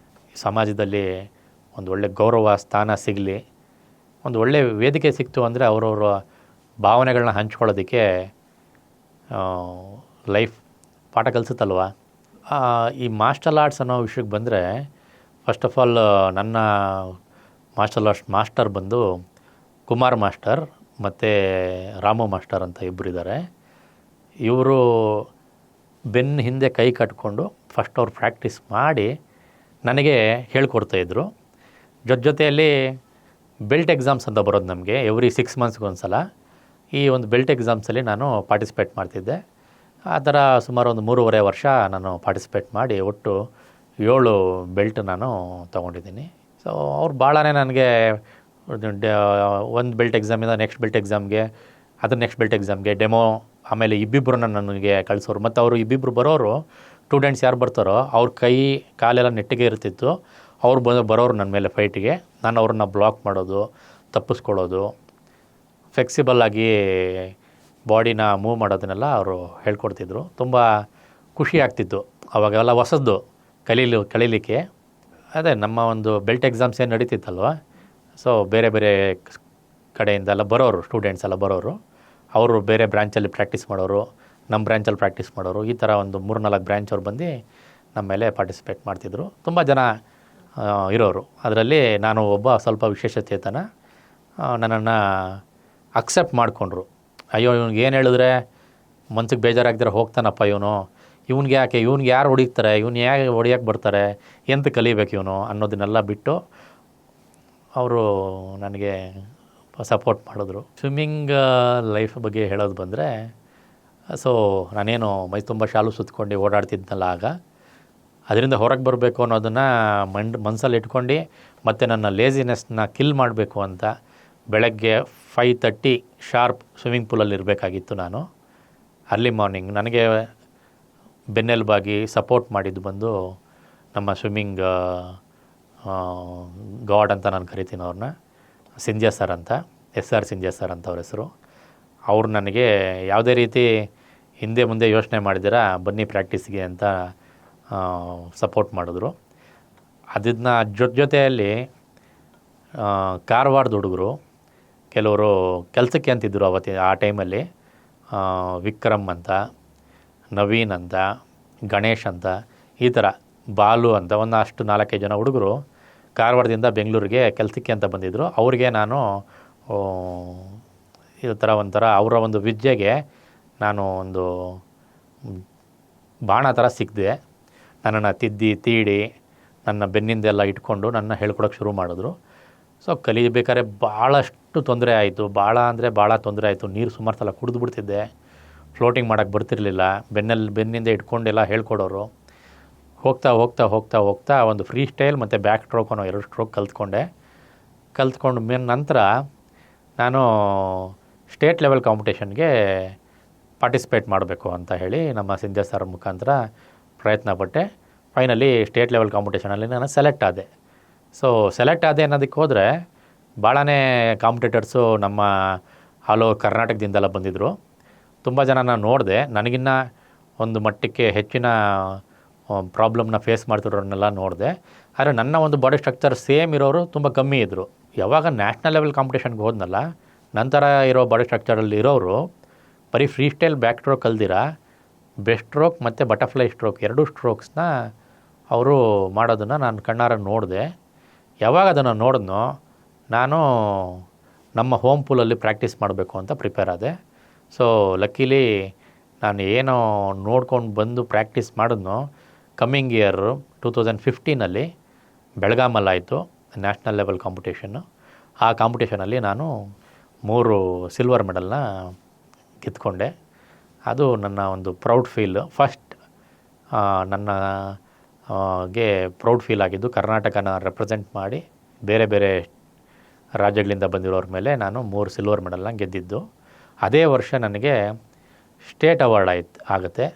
ಸಮಾಜದಲ್ಲಿ ಒಂದು ಒಳ್ಳೆ ಗೌರವ ಸ್ಥಾನ ಸಿಗಲಿ, ಒಂದು ಒಳ್ಳೆ ವೇದಿಕೆ ಸಿಕ್ತು ಅಂದರೆ ಅವರವರ ಭಾವನೆಗಳನ್ನ ಹಂಚ್ಕೊಳ್ಳೋದಕ್ಕೆ ಲೈಫ್ ಪಾಠ ಕಲಿಸುತ್ತಲ್ವ. ಈ ಮಾರ್ಷಲ್ ಆರ್ಟ್ಸ್ ಅನ್ನೋ ವಿಷಯಕ್ಕೆ ಬಂದರೆ, ಫಸ್ಟ್ ಆಫ್ ಆಲ್ ನನ್ನ ಮಾರ್ಷಲ್ ಆರ್ಟ್ಸ್ ಮಾಸ್ಟರ್ ಬಂದು ಕುಮಾರ್ ಮಾಸ್ಟರ್ ಮತ್ತು ರಾಮು ಮಾಸ್ಟರ್ ಅಂತ ಇಬ್ಬರಿದ್ದಾರೆ. ಇವರು ಬೆನ್ನ ಹಿಂದೆ ಕೈ ಕಟ್ಕೊಂಡು ಫಸ್ಟ್ ಅವ್ರು ಪ್ರಾಕ್ಟೀಸ್ ಮಾಡಿ ನನಗೆ ಹೇಳ್ಕೊಡ್ತಾಯಿದ್ರು. ಜೊತೆಯಲ್ಲಿ ಬೆಲ್ಟ್ ಎಕ್ಸಾಮ್ಸ್ ಅಂತ ಬರೋದು ನಮಗೆ ಎವ್ರಿ 6 ಮಂತ್ಸ್ಗೆ ಒಂದು ಸಲ. ಈ ಒಂದು ಬೆಲ್ಟ್ ಎಕ್ಸಾಮ್ಸಲ್ಲಿ ನಾನು ಪಾರ್ಟಿಸಿಪೇಟ್ ಮಾಡ್ತಿದ್ದೆ. ಆ ಥರ ಸುಮಾರು ಒಂದು 3.5 ವರ್ಷ ನಾನು ಪಾರ್ಟಿಸಿಪೇಟ್ ಮಾಡಿ ಒಟ್ಟು 7 ಬೆಲ್ಟ್ ನಾನು ತೊಗೊಂಡಿದ್ದೀನಿ. ಸೊ ಅವ್ರು ಭಾಳನೇ ನನಗೆ ಒಂದು ಬೆಲ್ಟ್ ಎಕ್ಸಾಮಿಂದ ನೆಕ್ಸ್ಟ್ ಬೆಲ್ಟ್ ಎಕ್ಸಾಮ್ಗೆ, ನೆಕ್ಸ್ಟ್ ಬೆಲ್ಟ್ ಎಕ್ಸಾಮ್ಗೆ ಡೆಮೋ, ಆಮೇಲೆ ಇಬ್ಬಿಬ್ಬರನ್ನ ನನಗೆ ಕಳಿಸೋರು. ಮತ್ತು ಅವರು ಇಬ್ಬಿಬ್ಬರು ಬರೋರು, ಸ್ಟೂಡೆಂಟ್ಸ್ ಯಾರು ಬರ್ತಾರೋ ಅವ್ರ ಕೈ ಕಾಲೆಲ್ಲ ನೆಟ್ಟಿಗೆ ಇರ್ತಿತ್ತು. ಅವ್ರು ಬರೋರು ನನ್ನ ಮೇಲೆ ಫೈಟಿಗೆ. ನಾನು ಅವ್ರನ್ನ ಬ್ಲಾಕ್ ಮಾಡೋದು, ತಪ್ಪಿಸ್ಕೊಳ್ಳೋದು, ಫ್ಲೆಕ್ಸಿಬಲ್ಲಾಗಿ ಬಾಡಿನ ಮೂವ್ ಮಾಡೋದನ್ನೆಲ್ಲ ಅವರು ಹೇಳ್ಕೊಡ್ತಿದ್ರು. ತುಂಬ ಖುಷಿ ಆಗ್ತಿತ್ತು ಅವಾಗೆಲ್ಲ ಹೊಸದು ಕಲೀಲಿಕ್ಕೆ. ಅದೇ ನಮ್ಮ ಒಂದು ಬೆಲ್ಟ್ ಎಕ್ಸಾಮ್ಸ್ ಏನು ನಡೀತಿತ್ತಲ್ವ, ಸೊ ಬೇರೆ ಬೇರೆ ಕಡೆಯಿಂದೆಲ್ಲ ಬರೋರು, ಸ್ಟೂಡೆಂಟ್ಸ್ ಎಲ್ಲ ಬರೋರು. ಅವರು ಬೇರೆ ಬ್ರ್ಯಾಂಚಲ್ಲಿ ಪ್ರಾಕ್ಟೀಸ್ ಮಾಡೋರು, ನಮ್ಮ ಬ್ರ್ಯಾಂಚಲ್ಲಿ ಪ್ರಾಕ್ಟೀಸ್ ಮಾಡೋರು. ಈ ಥರ ಒಂದು 3-4 ಬ್ರ್ಯಾಂಚ್ ಅವ್ರು ಬಂದು ನಮ್ಮ ಮೇಲೆ ಪಾರ್ಟಿಸಿಪೇಟ್ ಮಾಡ್ತಿದ್ರು. ತುಂಬ ಜನ ಇರೋರು. ಅದರಲ್ಲಿ ನಾನು ಒಬ್ಬ ಸ್ವಲ್ಪ ವಿಶೇಷಚೇತನ. ನನ್ನನ್ನು ಅಕ್ಸೆಪ್ಟ್ ಮಾಡಿಕೊಂಡ್ರು. ಅಯ್ಯೋ ಇವ್ನಿಗೆ ಏನು ಹೇಳಿದ್ರೆ ಮನ್ಸಿಗೆ ಬೇಜಾರಾಗ್ದಿರ ಹೋಗ್ತಾನಪ್ಪ ಇವ್ನಿಗೆ ಯಾರು ಹೊಡಿತಾರೆ, ಯಾಕೆ ಹೊಡಿಯೋಕ್ಕೆ ಬರ್ತಾರೆ, ಎಂತ ಕಲಿಬೇಕು ಇವನು ಅನ್ನೋದನ್ನೆಲ್ಲ ಬಿಟ್ಟು ಅವರು ನನಗೆ ಸಪೋರ್ಟ್ ಮಾಡಿದ್ರು. ಸ್ವಿಮ್ಮಿಂಗ್ ಲೈಫ್ ಬಗ್ಗೆ ಹೇಳೋದು ಬಂದರೆ, ಸೊ ನಾನೇನು ಮೈ ತುಂಬ ಶಾಲು ಸುತ್ಕೊಂಡು ಓಡಾಡ್ತಿದ್ನಲ್ಲ, ಅದರಿಂದ ಹೊರಗೆ ಬರಬೇಕು ಅನ್ನೋದನ್ನು ಮನಸ್ಸಲ್ಲಿ ಇಟ್ಕೊಂಡು ಮತ್ತು ನನ್ನ ಲೇಜಿನೆಸ್ನ ಕಿಲ್ ಮಾಡಬೇಕು ಅಂತ ಬೆಳಗ್ಗೆ 5:30 ಶಾರ್ಪ್ ಸ್ವಿಮ್ಮಿಂಗ್ ಪೂಲಲ್ಲಿ ಇರಬೇಕಾಗಿತ್ತು ನಾನು. ಅರ್ಲಿ ಮಾರ್ನಿಂಗ್ ನನಗೆ ಬೆನ್ನೆಲುಬಾಗಿ ಸಪೋರ್ಟ್ ಮಾಡಿದ್ದು ಬಂದು ನಮ್ಮ ಸ್ವಿಮ್ಮಿಂಗ್ ಗಾಡ್ ಅಂತ ನಾನು ಕರಿತೀನಿ ಅವ್ರನ್ನ, ಸಿಂಧ್ಯಾ ಸರ್ ಅಂತ, SR ಸಿಂಧ್ಯಾ ಸರ್ ಅಂತ ಅವ್ರ ಹೆಸರು. ಅವ್ರು ನನಗೆ ಯಾವುದೇ ರೀತಿ ಹಿಂದೆ ಮುಂದೆ ಯೋಚನೆ ಮಾಡಿದ್ದೀರಾ ಬನ್ನಿ ಪ್ರಾಕ್ಟೀಸ್ಗೆ ಅಂತ ಸಪೋರ್ಟ್ ಮಾಡಿದ್ರು. ಅದನ್ನ ಜೊತೆಯಲ್ಲಿ ಕಾರವಾರದ ಹುಡುಗರು ಕೆಲವರು ಕೆಲಸಕ್ಕೆ ಅಂತಿದ್ದರು ಆ ಟೈಮಲ್ಲಿ. ವಿಕ್ರಮ್ ಅಂತ, ನವೀನ್ ಅಂತ, ಗಣೇಶ್ ಅಂತ, ಈ ಥರ ಬಾಲು ಅಂತ ಒಂದಷ್ಟು 4-5 ಜನ ಹುಡುಗರು ಕಾರವಾರದಿಂದ ಬೆಂಗಳೂರಿಗೆ ಕೆಲಸಕ್ಕೆ ಅಂತ ಬಂದಿದ್ದರು. ಅವ್ರಿಗೆ ನಾನು ಈ ಥರ ಒಂಥರ ಅವರ ಒಂದು ವಿದ್ಯೆಗೆ ನಾನು ಒಂದು ಬಾಣ ಥರ ಸಿಕ್ಕಿದೆ. ನನ್ನನ್ನು ತಿದ್ದಿ ತೀಡಿ ನನ್ನ ಬೆನ್ನಿಂದೆಲ್ಲ ಇಟ್ಕೊಂಡು ನನ್ನ ಹೇಳ್ಕೊಡೋಕ್ಕೆ ಶುರು ಮಾಡಿದ್ರು. ಸೊ ಕಲಿಬೇಕಾದ್ರೆ ಭಾಳಷ್ಟು ತೊಂದರೆ ಆಯಿತು. ಭಾಳ ಅಂದರೆ ಭಾಳ ತೊಂದರೆ ಆಯಿತು. ನೀರು ಸುಮಾರು ಸಲ ಕುಡಿದು ಬಿಡ್ತಿದ್ದೆ. ಫ್ಲೋಟಿಂಗ್ ಮಾಡೋಕ್ಕೆ ಬರ್ತಿರಲಿಲ್ಲ. ಬೆನ್ನಿಂದ ಇಟ್ಕೊಂಡೆಲ್ಲ ಹೇಳ್ಕೊಡೋರು. ಹೋಗ್ತಾ ಹೋಗ್ತಾ ಹೋಗ್ತಾ ಹೋಗ್ತಾ ಒಂದು ಫ್ರೀ ಸ್ಟೈಲ್ ಮತ್ತು ಬ್ಯಾಕ್ ಸ್ಟ್ರೋಕ್ ಅನ್ನೋ 2 ಸ್ಟ್ರೋಕ್ ಕಲ್ತ್ಕೊಂಡು ನಂತರ ನಾನು ಸ್ಟೇಟ್ ಲೆವೆಲ್ ಕಾಂಪಿಟೇಷನ್ಗೆ ಪಾರ್ಟಿಸಿಪೇಟ್ ಮಾಡಬೇಕು ಅಂತ ಹೇಳಿ ನಮ್ಮ ಸಿಂಧ್ಯಾ ಸರ್ ಮುಖಾಂತರ ಪ್ರಯತ್ನಪಟ್ಟೆ. ಫೈನಲಿ ಸ್ಟೇಟ್ ಲೆವೆಲ್ ಕಾಂಪಿಟೇಷನಲ್ಲಿ ನಾನು ಸೆಲೆಕ್ಟ್ ಆದೆ. ಸೊ ಸೆಲೆಕ್ಟ್ ಆದೆ ಅನ್ನೋದಕ್ಕೆ ಹೋದರೆ ಭಾಳನೇ ಕಾಂಪಿಟೇಟರ್ಸು ನಮ್ಮ ಆಲ್ ಓವರ್ ಕರ್ನಾಟಕದಿಂದೆಲ್ಲ ಬಂದಿದ್ದರು. ತುಂಬ ಜನ ನಾನು ನೋಡಿದೆ. ನನಗಿನ್ನ ಒಂದು ಮಟ್ಟಕ್ಕೆ ಹೆಚ್ಚಿನ ಪ್ರಾಬ್ಲಮ್ನ ಫೇಸ್ ಮಾಡ್ತಿರೋರನ್ನೆಲ್ಲ ನೋಡಿದೆ. ಆದರೆ ನನ್ನ ಒಂದು ಬಾಡಿ ಸ್ಟ್ರಕ್ಚರ್ ಸೇಮ್ ಇರೋರು ತುಂಬ ಕಮ್ಮಿ ಇದ್ದರು. ಯಾವಾಗ ನ್ಯಾಷನಲ್ ಲೆವೆಲ್ ಕಾಂಪಿಟೇಷನ್ಗೆ ಹೋದ್ನಲ್ಲ, ನಂತರ ಇರೋ ಬಾಡಿ ಸ್ಟ್ರಕ್ಚರಲ್ಲಿ ಇರೋರು ಬರೀ ಫ್ರೀ ಸ್ಟೈಲ್ ಬ್ಯಾಕ್ ಸ್ಟ್ರೋಕ್ ಕಲ್ದಿರ ಬೆಸ್ಟ್ ಸ್ಟ್ರೋಕ್ ಮತ್ತು ಬಟರ್ಫ್ಲೈ ಸ್ಟ್ರೋಕ್ 2 ಸ್ಟ್ರೋಕ್ಸ್ನ ಅವರು ಮಾಡೋದನ್ನು ನಾನು ಕಣ್ಣಾರ ನೋಡಿದೆ. ಯಾವಾಗ ಅದನ್ನು ನೋಡಿದ್ನೋ ನಾನು ನಮ್ಮ ಹೋಮ್ ಪೂಲಲ್ಲಿ ಪ್ರಾಕ್ಟೀಸ್ ಮಾಡಬೇಕು ಅಂತ ಪ್ರಿಪೇರ್ ಆದೆ. ಸೊ ಲಕ್ಕಿಲಿ ನಾನು ಏನೋ ನೋಡ್ಕೊಂಡು ಬಂದು ಪ್ರಾಕ್ಟೀಸ್ ಮಾಡಿದ್ನೋ ಕಮ್ಮಿಂಗ್ ಇಯರ್ 2015 ಬೆಳಗಾಮಲ್ಲಾಯಿತು ನ್ಯಾಷನಲ್ ಲೆವೆಲ್ ಕಾಂಪಿಟೇಷನ್ನು. ಆ ಕಾಂಪಿಟೇಷನಲ್ಲಿ ನಾನು 3 ಸಿಲ್ವರ್ ಮೆಡಲ್ನ ಕಿತ್ಕೊಂಡೆ. ಅದು ನನ್ನ ಒಂದು ಪ್ರೌಡ್ ಫೀಲ್. ಫಸ್ಟ್ ಗೆ ಪ್ರೌಡ್ ಫೀಲ್ ಆಗಿದ್ದು ಕರ್ನಾಟಕನ ರೆಪ್ರೆಸೆಂಟ್ ಮಾಡಿ ಬೇರೆ ಬೇರೆ ರಾಜ್ಯಗಳಿಂದ ಬಂದಿರೋರ ಮೇಲೆ ನಾನು 3 ಸಿಲ್ವರ್ ಮೆಡಲ್ನ ಗೆದ್ದಿದ್ದು. ಅದೇ ವರ್ಷ ನನಗೆ ಸ್ಟೇಟ್ ಅವಾರ್ಡ್ ಆಗುತ್ತೆ.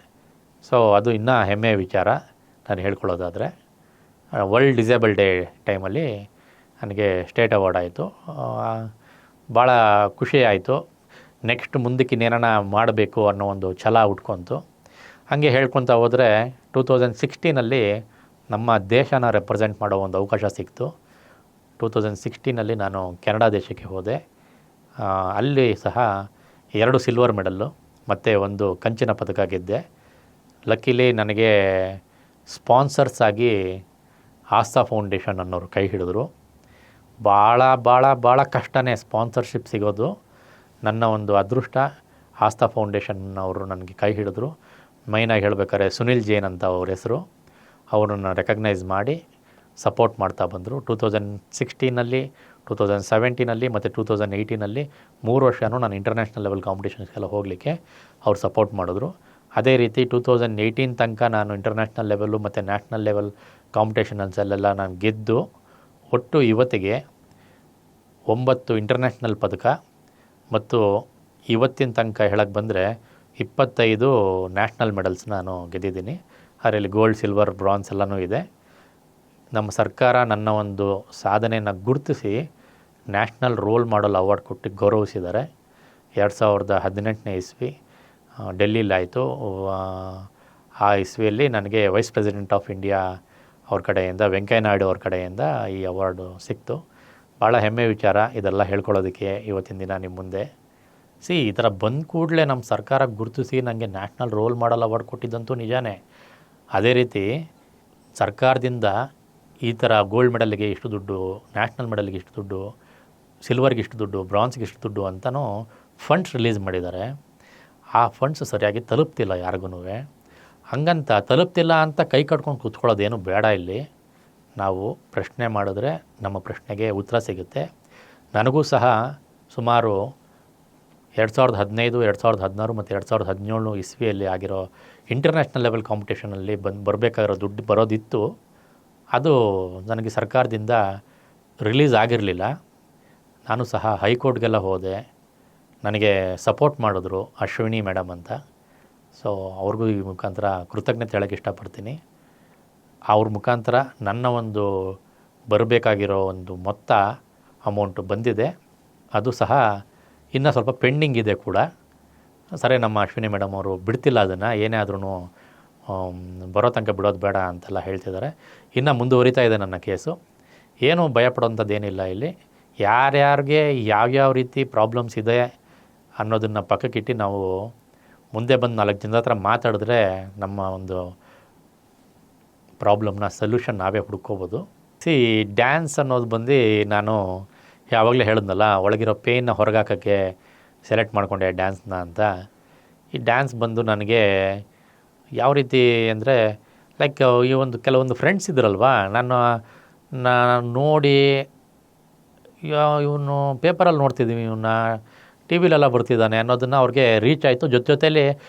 ಸೊ ಅದು ಇನ್ನೂ ಹೆಮ್ಮೆಯ ವಿಚಾರ ನಾನು ಹೇಳ್ಕೊಳ್ಳೋದಾದರೆ. ವರ್ಲ್ಡ್ ಡಿಸೇಬಲ್ ಡೇ ಟೈಮಲ್ಲಿ ನನಗೆ ಸ್ಟೇಟ್ ಅವಾರ್ಡ್ ಆಯಿತು. ಭಾಳ ಖುಷಿ ಆಯಿತು. ನೆಕ್ಸ್ಟ್ ಮುಂದಕ್ಕೆ ಇನ್ನೇನ ಮಾಡಬೇಕು ಅನ್ನೋ ಒಂದು ಛಲ ಹುಟ್ಕೊಂತು. ಹಾಗೆ ಹೇಳ್ಕೊತ ಹೋದರೆ 2016 ನಮ್ಮ ದೇಶನ ರೆಪ್ರೆಸೆಂಟ್ ಮಾಡೋ ಒಂದು ಅವಕಾಶ ಸಿಕ್ತು. 2016 ನಾನು ಕೆನಡಾ ದೇಶಕ್ಕೆ ಹೋದೆ. ಅಲ್ಲಿ ಸಹ 2 ಸಿಲ್ವರ್ ಮೆಡಲ್ಲು ಮತ್ತು 1 ಕಂಚಿನ ಪದಕ ಗೆದ್ದೆ. ಲಕ್ಕಿಲಿ ನನಗೆ ಸ್ಪಾನ್ಸರ್ಸ್ ಆಗಿ ಆಸ್ಥಾ ಫೌಂಡೇಶನ್ ಅನ್ನೋರು ಕೈ ಹಿಡಿದ್ರು. ಭಾಳ ಭಾಳ ಭಾಳ ಕಷ್ಟನೇ ಸ್ಪಾನ್ಸರ್ಶಿಪ್ ಸಿಗೋದು. ನನ್ನ ಒಂದು ಅದೃಷ್ಟ ಆಸ್ಥಾ ಫೌಂಡೇಶನ್ ಅವರು ನನಗೆ ಕೈ ಹಿಡಿದ್ರು. ಮೈನಾಗಿ ಹೇಳ್ಬೇಕಾದ್ರೆ ಸುನಿಲ್ ಜೈನ್ ಅಂತ ಅವ್ರ ಹೆಸರು. ಅವರನ್ನು ರೆಕಗ್ನೈಸ್ ಮಾಡಿ ಸಪೋರ್ಟ್ ಮಾಡ್ತಾ ಬಂದರು. 2016, 2017 ಮತ್ತು 2018 3 ವರ್ಷವೂ ನಾನು ಇಂಟರ್ನ್ಯಾಷನಲ್ ಲೆವೆಲ್ ಕಾಂಪಿಟೇಷನ್ಸ್ಗೆಲ್ಲ ಹೋಗಲಿಕ್ಕೆ ಅವ್ರು ಸಪೋರ್ಟ್ ಮಾಡಿದ್ರು. ಅದೇ ರೀತಿ 2018 ತನಕ ನಾನು ಇಂಟರ್ನ್ಯಾಷನಲ್ ಲೆವೆಲ್ಲು ಮತ್ತು ನ್ಯಾಷನಲ್ ಲೆವೆಲ್ ಕಾಂಪಿಟೇಷನ್ಸಲ್ಲೆಲ್ಲ ನಾನು ಗೆದ್ದು ಒಟ್ಟು ಇವತ್ತಿಗೆ 9 ಇಂಟರ್ನ್ಯಾಷನಲ್ ಪದಕ ಮತ್ತು ಇವತ್ತಿನ ತನಕ ಹೇಳಕ್ಕೆ ಬಂದರೆ 25 ನ್ಯಾಷನಲ್ ಮೆಡಲ್ಸ್ ನಾನು ಗೆದ್ದಿದ್ದೀನಿ. ಅದರಲ್ಲಿ ಗೋಲ್ಡ್, ಸಿಲ್ವರ್, ಬ್ರಾನ್ಸ್ ಎಲ್ಲನೂ ಇದೆ. ನಮ್ಮ ಸರ್ಕಾರ ನನ್ನ ಒಂದು ಸಾಧನೆಯನ್ನು ಗುರುತಿಸಿ ನ್ಯಾಷನಲ್ ರೋಲ್ ಮಾಡೆಲ್ ಅವಾರ್ಡ್ ಕೊಟ್ಟು ಗೌರವಿಸಿದ್ದಾರೆ. 2018 ಇಸ್ವಿ ಡೆಲ್ಲಿಲಾಯಿತು. ಆ ಇಸ್ವಿಯಲ್ಲಿ ನನಗೆ ವೈಸ್ ಪ್ರೆಸಿಡೆಂಟ್ ಆಫ್ ಇಂಡಿಯಾ ಅವ್ರ ಕಡೆಯಿಂದ, ವೆಂಕಯ್ಯ ನಾಯ್ಡು ಅವ್ರ ಕಡೆಯಿಂದ ಈ ಅವಾರ್ಡು ಸಿಕ್ತು. ಭಾಳ ಹೆಮ್ಮೆ ವಿಚಾರ ಇದೆಲ್ಲ ಹೇಳ್ಕೊಳ್ಳೋದಕ್ಕೆ ಇವತ್ತಿನ ದಿನ ನಿಮ್ಮ ಮುಂದೆ. ಈ ಥರ ಬಂದ ಕೂಡಲೇ ನಮ್ಮ ಸರ್ಕಾರ ಗುರುತಿಸಿ ನನಗೆ ನ್ಯಾಷನಲ್ ರೋಲ್ ಮಾಡೆಲ್ ಅವಾರ್ಡ್ ಕೊಟ್ಟಿದ್ದಂತೂ ನಿಜಾನೇ. ಅದೇ ರೀತಿ ಸರ್ಕಾರದಿಂದ ಈ ಥರ ಗೋಲ್ಡ್ ಮೆಡಲ್ಗೆ ಇಷ್ಟು ದುಡ್ಡು, ನ್ಯಾಷನಲ್ ಮೆಡಲ್ಗೆ ಇಷ್ಟು ದುಡ್ಡು, ಸಿಲ್ವರ್ಗೆ ಇಷ್ಟು ದುಡ್ಡು, ಬ್ರಾನ್ಸ್ಗೆ ಇಷ್ಟು ದುಡ್ಡು ಅಂತಲೂ ಫಂಡ್ಸ್ ರಿಲೀಸ್ ಮಾಡಿದ್ದಾರೆ. ಆ ಫಂಡ್ಸ್ ಸರಿಯಾಗಿ ತಲುಪ್ತಿಲ್ಲ ಯಾರಿಗೂ. ಹಂಗಂತ ತಲುಪ್ತಿಲ್ಲ ಅಂತ ಕೈ ಕಟ್ಕೊಂಡು ಕೂತ್ಕೊಳ್ಳೋದೇನು ಬೇಡ. ಇಲ್ಲಿ ನಾವು ಪ್ರಶ್ನೆ ಮಾಡಿದ್ರೆ ನಮ್ಮ ಪ್ರಶ್ನೆಗೆ ಉತ್ತರ ಸಿಗುತ್ತೆ. ನನಗೂ ಸಹ ಸುಮಾರು 2015, 2016 ಮತ್ತು 2017 ಇಸ್ವಿಯಲ್ಲಿ ಆಗಿರೋ ಇಂಟರ್ನ್ಯಾಷನಲ್ ಲೆವೆಲ್ ಕಾಂಪಿಟೇಷನಲ್ಲಿ ಬರಬೇಕಾಗಿರೋ ದುಡ್ಡು ಬರೋದಿತ್ತು. ಅದು ನನಗೆ ಸರ್ಕಾರದಿಂದ ರಿಲೀಸ್ ಆಗಿರಲಿಲ್ಲ. ನಾನು ಸಹ ಹೈಕೋರ್ಟ್ಗೆಲ್ಲ ಹೋದೆ. ನನಗೆ ಸಪೋರ್ಟ್ ಮಾಡಿದ್ರು ಅಶ್ವಿನಿ ಮೇಡಮ್ ಅಂತ. ಸೊ ಅವ್ರಿಗೂ ಈ ಮುಖಾಂತರ ಕೃತಜ್ಞತೆ ಹೇಳೋಕ್ಕೆ ಇಷ್ಟಪಡ್ತೀನಿ. ಅವ್ರ ಮುಖಾಂತರ ನನ್ನ ಒಂದು ಬರಬೇಕಾಗಿರೋ ಒಂದು ಮೊತ್ತ ಅಮೌಂಟು ಬಂದಿದೆ. ಅದು ಸಹ ಇನ್ನೂ ಸ್ವಲ್ಪ ಪೆಂಡಿಂಗ್ ಇದೆ ಕೂಡ. ಸರಿ, ನಮ್ಮ ಅಶ್ವಿನಿ ಮೇಡಮ್ ಅವರು ಬಿಡ್ತಿಲ್ಲ ಅದನ್ನು, ಏನೇ ಆದ್ರೂ ಬರೋ ತನಕ ಬಿಡೋದು ಬೇಡ ಅಂತೆಲ್ಲ ಹೇಳ್ತಿದ್ದಾರೆ. ಇನ್ನು ಮುಂದುವರಿತಾ ಇದೆ ನನ್ನ ಕೇಸು. ಏನೂ ಭಯಪಡೋಂಥದ್ದೇನಿಲ್ಲ. ಇಲ್ಲಿ ಯಾರ್ಯಾರಿಗೆ ಯಾವ್ಯಾವ ರೀತಿ ಪ್ರಾಬ್ಲಮ್ಸ್ ಇದೆ ಅನ್ನೋದನ್ನು ಪಕ್ಕಕ್ಕಿಟ್ಟು ನಾವು ಮುಂದೆ ಬಂದು 4 ಜನದ ಹತ್ರ ಮಾತಾಡಿದ್ರೆ ನಮ್ಮ ಒಂದು ಪ್ರಾಬ್ಲಮ್ನ ಸೊಲ್ಯೂಷನ್ ನಾವೇ ಹುಡ್ಕೋಬೋದು. ಡ್ಯಾನ್ಸ್ ಅನ್ನೋದು ಬಂದು ನಾನು ಯಾವಾಗಲೇ ಹೇಳಿದ್ನಲ್ಲ, ಒಳಗಿರೋ ಪೇಯ್ನ ಹೊರಗಾಕೋಕ್ಕೆ ಸೆಲೆಕ್ಟ್ ಮಾಡಿಕೊಂಡೆ ಡ್ಯಾನ್ಸ್ನ ಅಂತ. ಈ ಡ್ಯಾನ್ಸ್ ಬಂದು ನನಗೆ ಯಾವ ರೀತಿ ಅಂದರೆ ಲೈಕ್ ಈ ಕೆಲವೊಂದು ಫ್ರೆಂಡ್ಸ್ ಇದ್ರಲ್ವ, ನಾನು ನೋಡಿ ಇವನು ಪೇಪರಲ್ಲಿ ನೋಡ್ತಿದ್ದೀವಿ, ಇವನ್ನ ಟಿ ವಿಲೆಲ್ಲ ಬರ್ತಿದ್ದಾನೆ ಅನ್ನೋದನ್ನು ಅವ್ರಿಗೆ ರೀಚ್ ಆಯಿತು. ಜೊತೆಯಲ್ಲಿ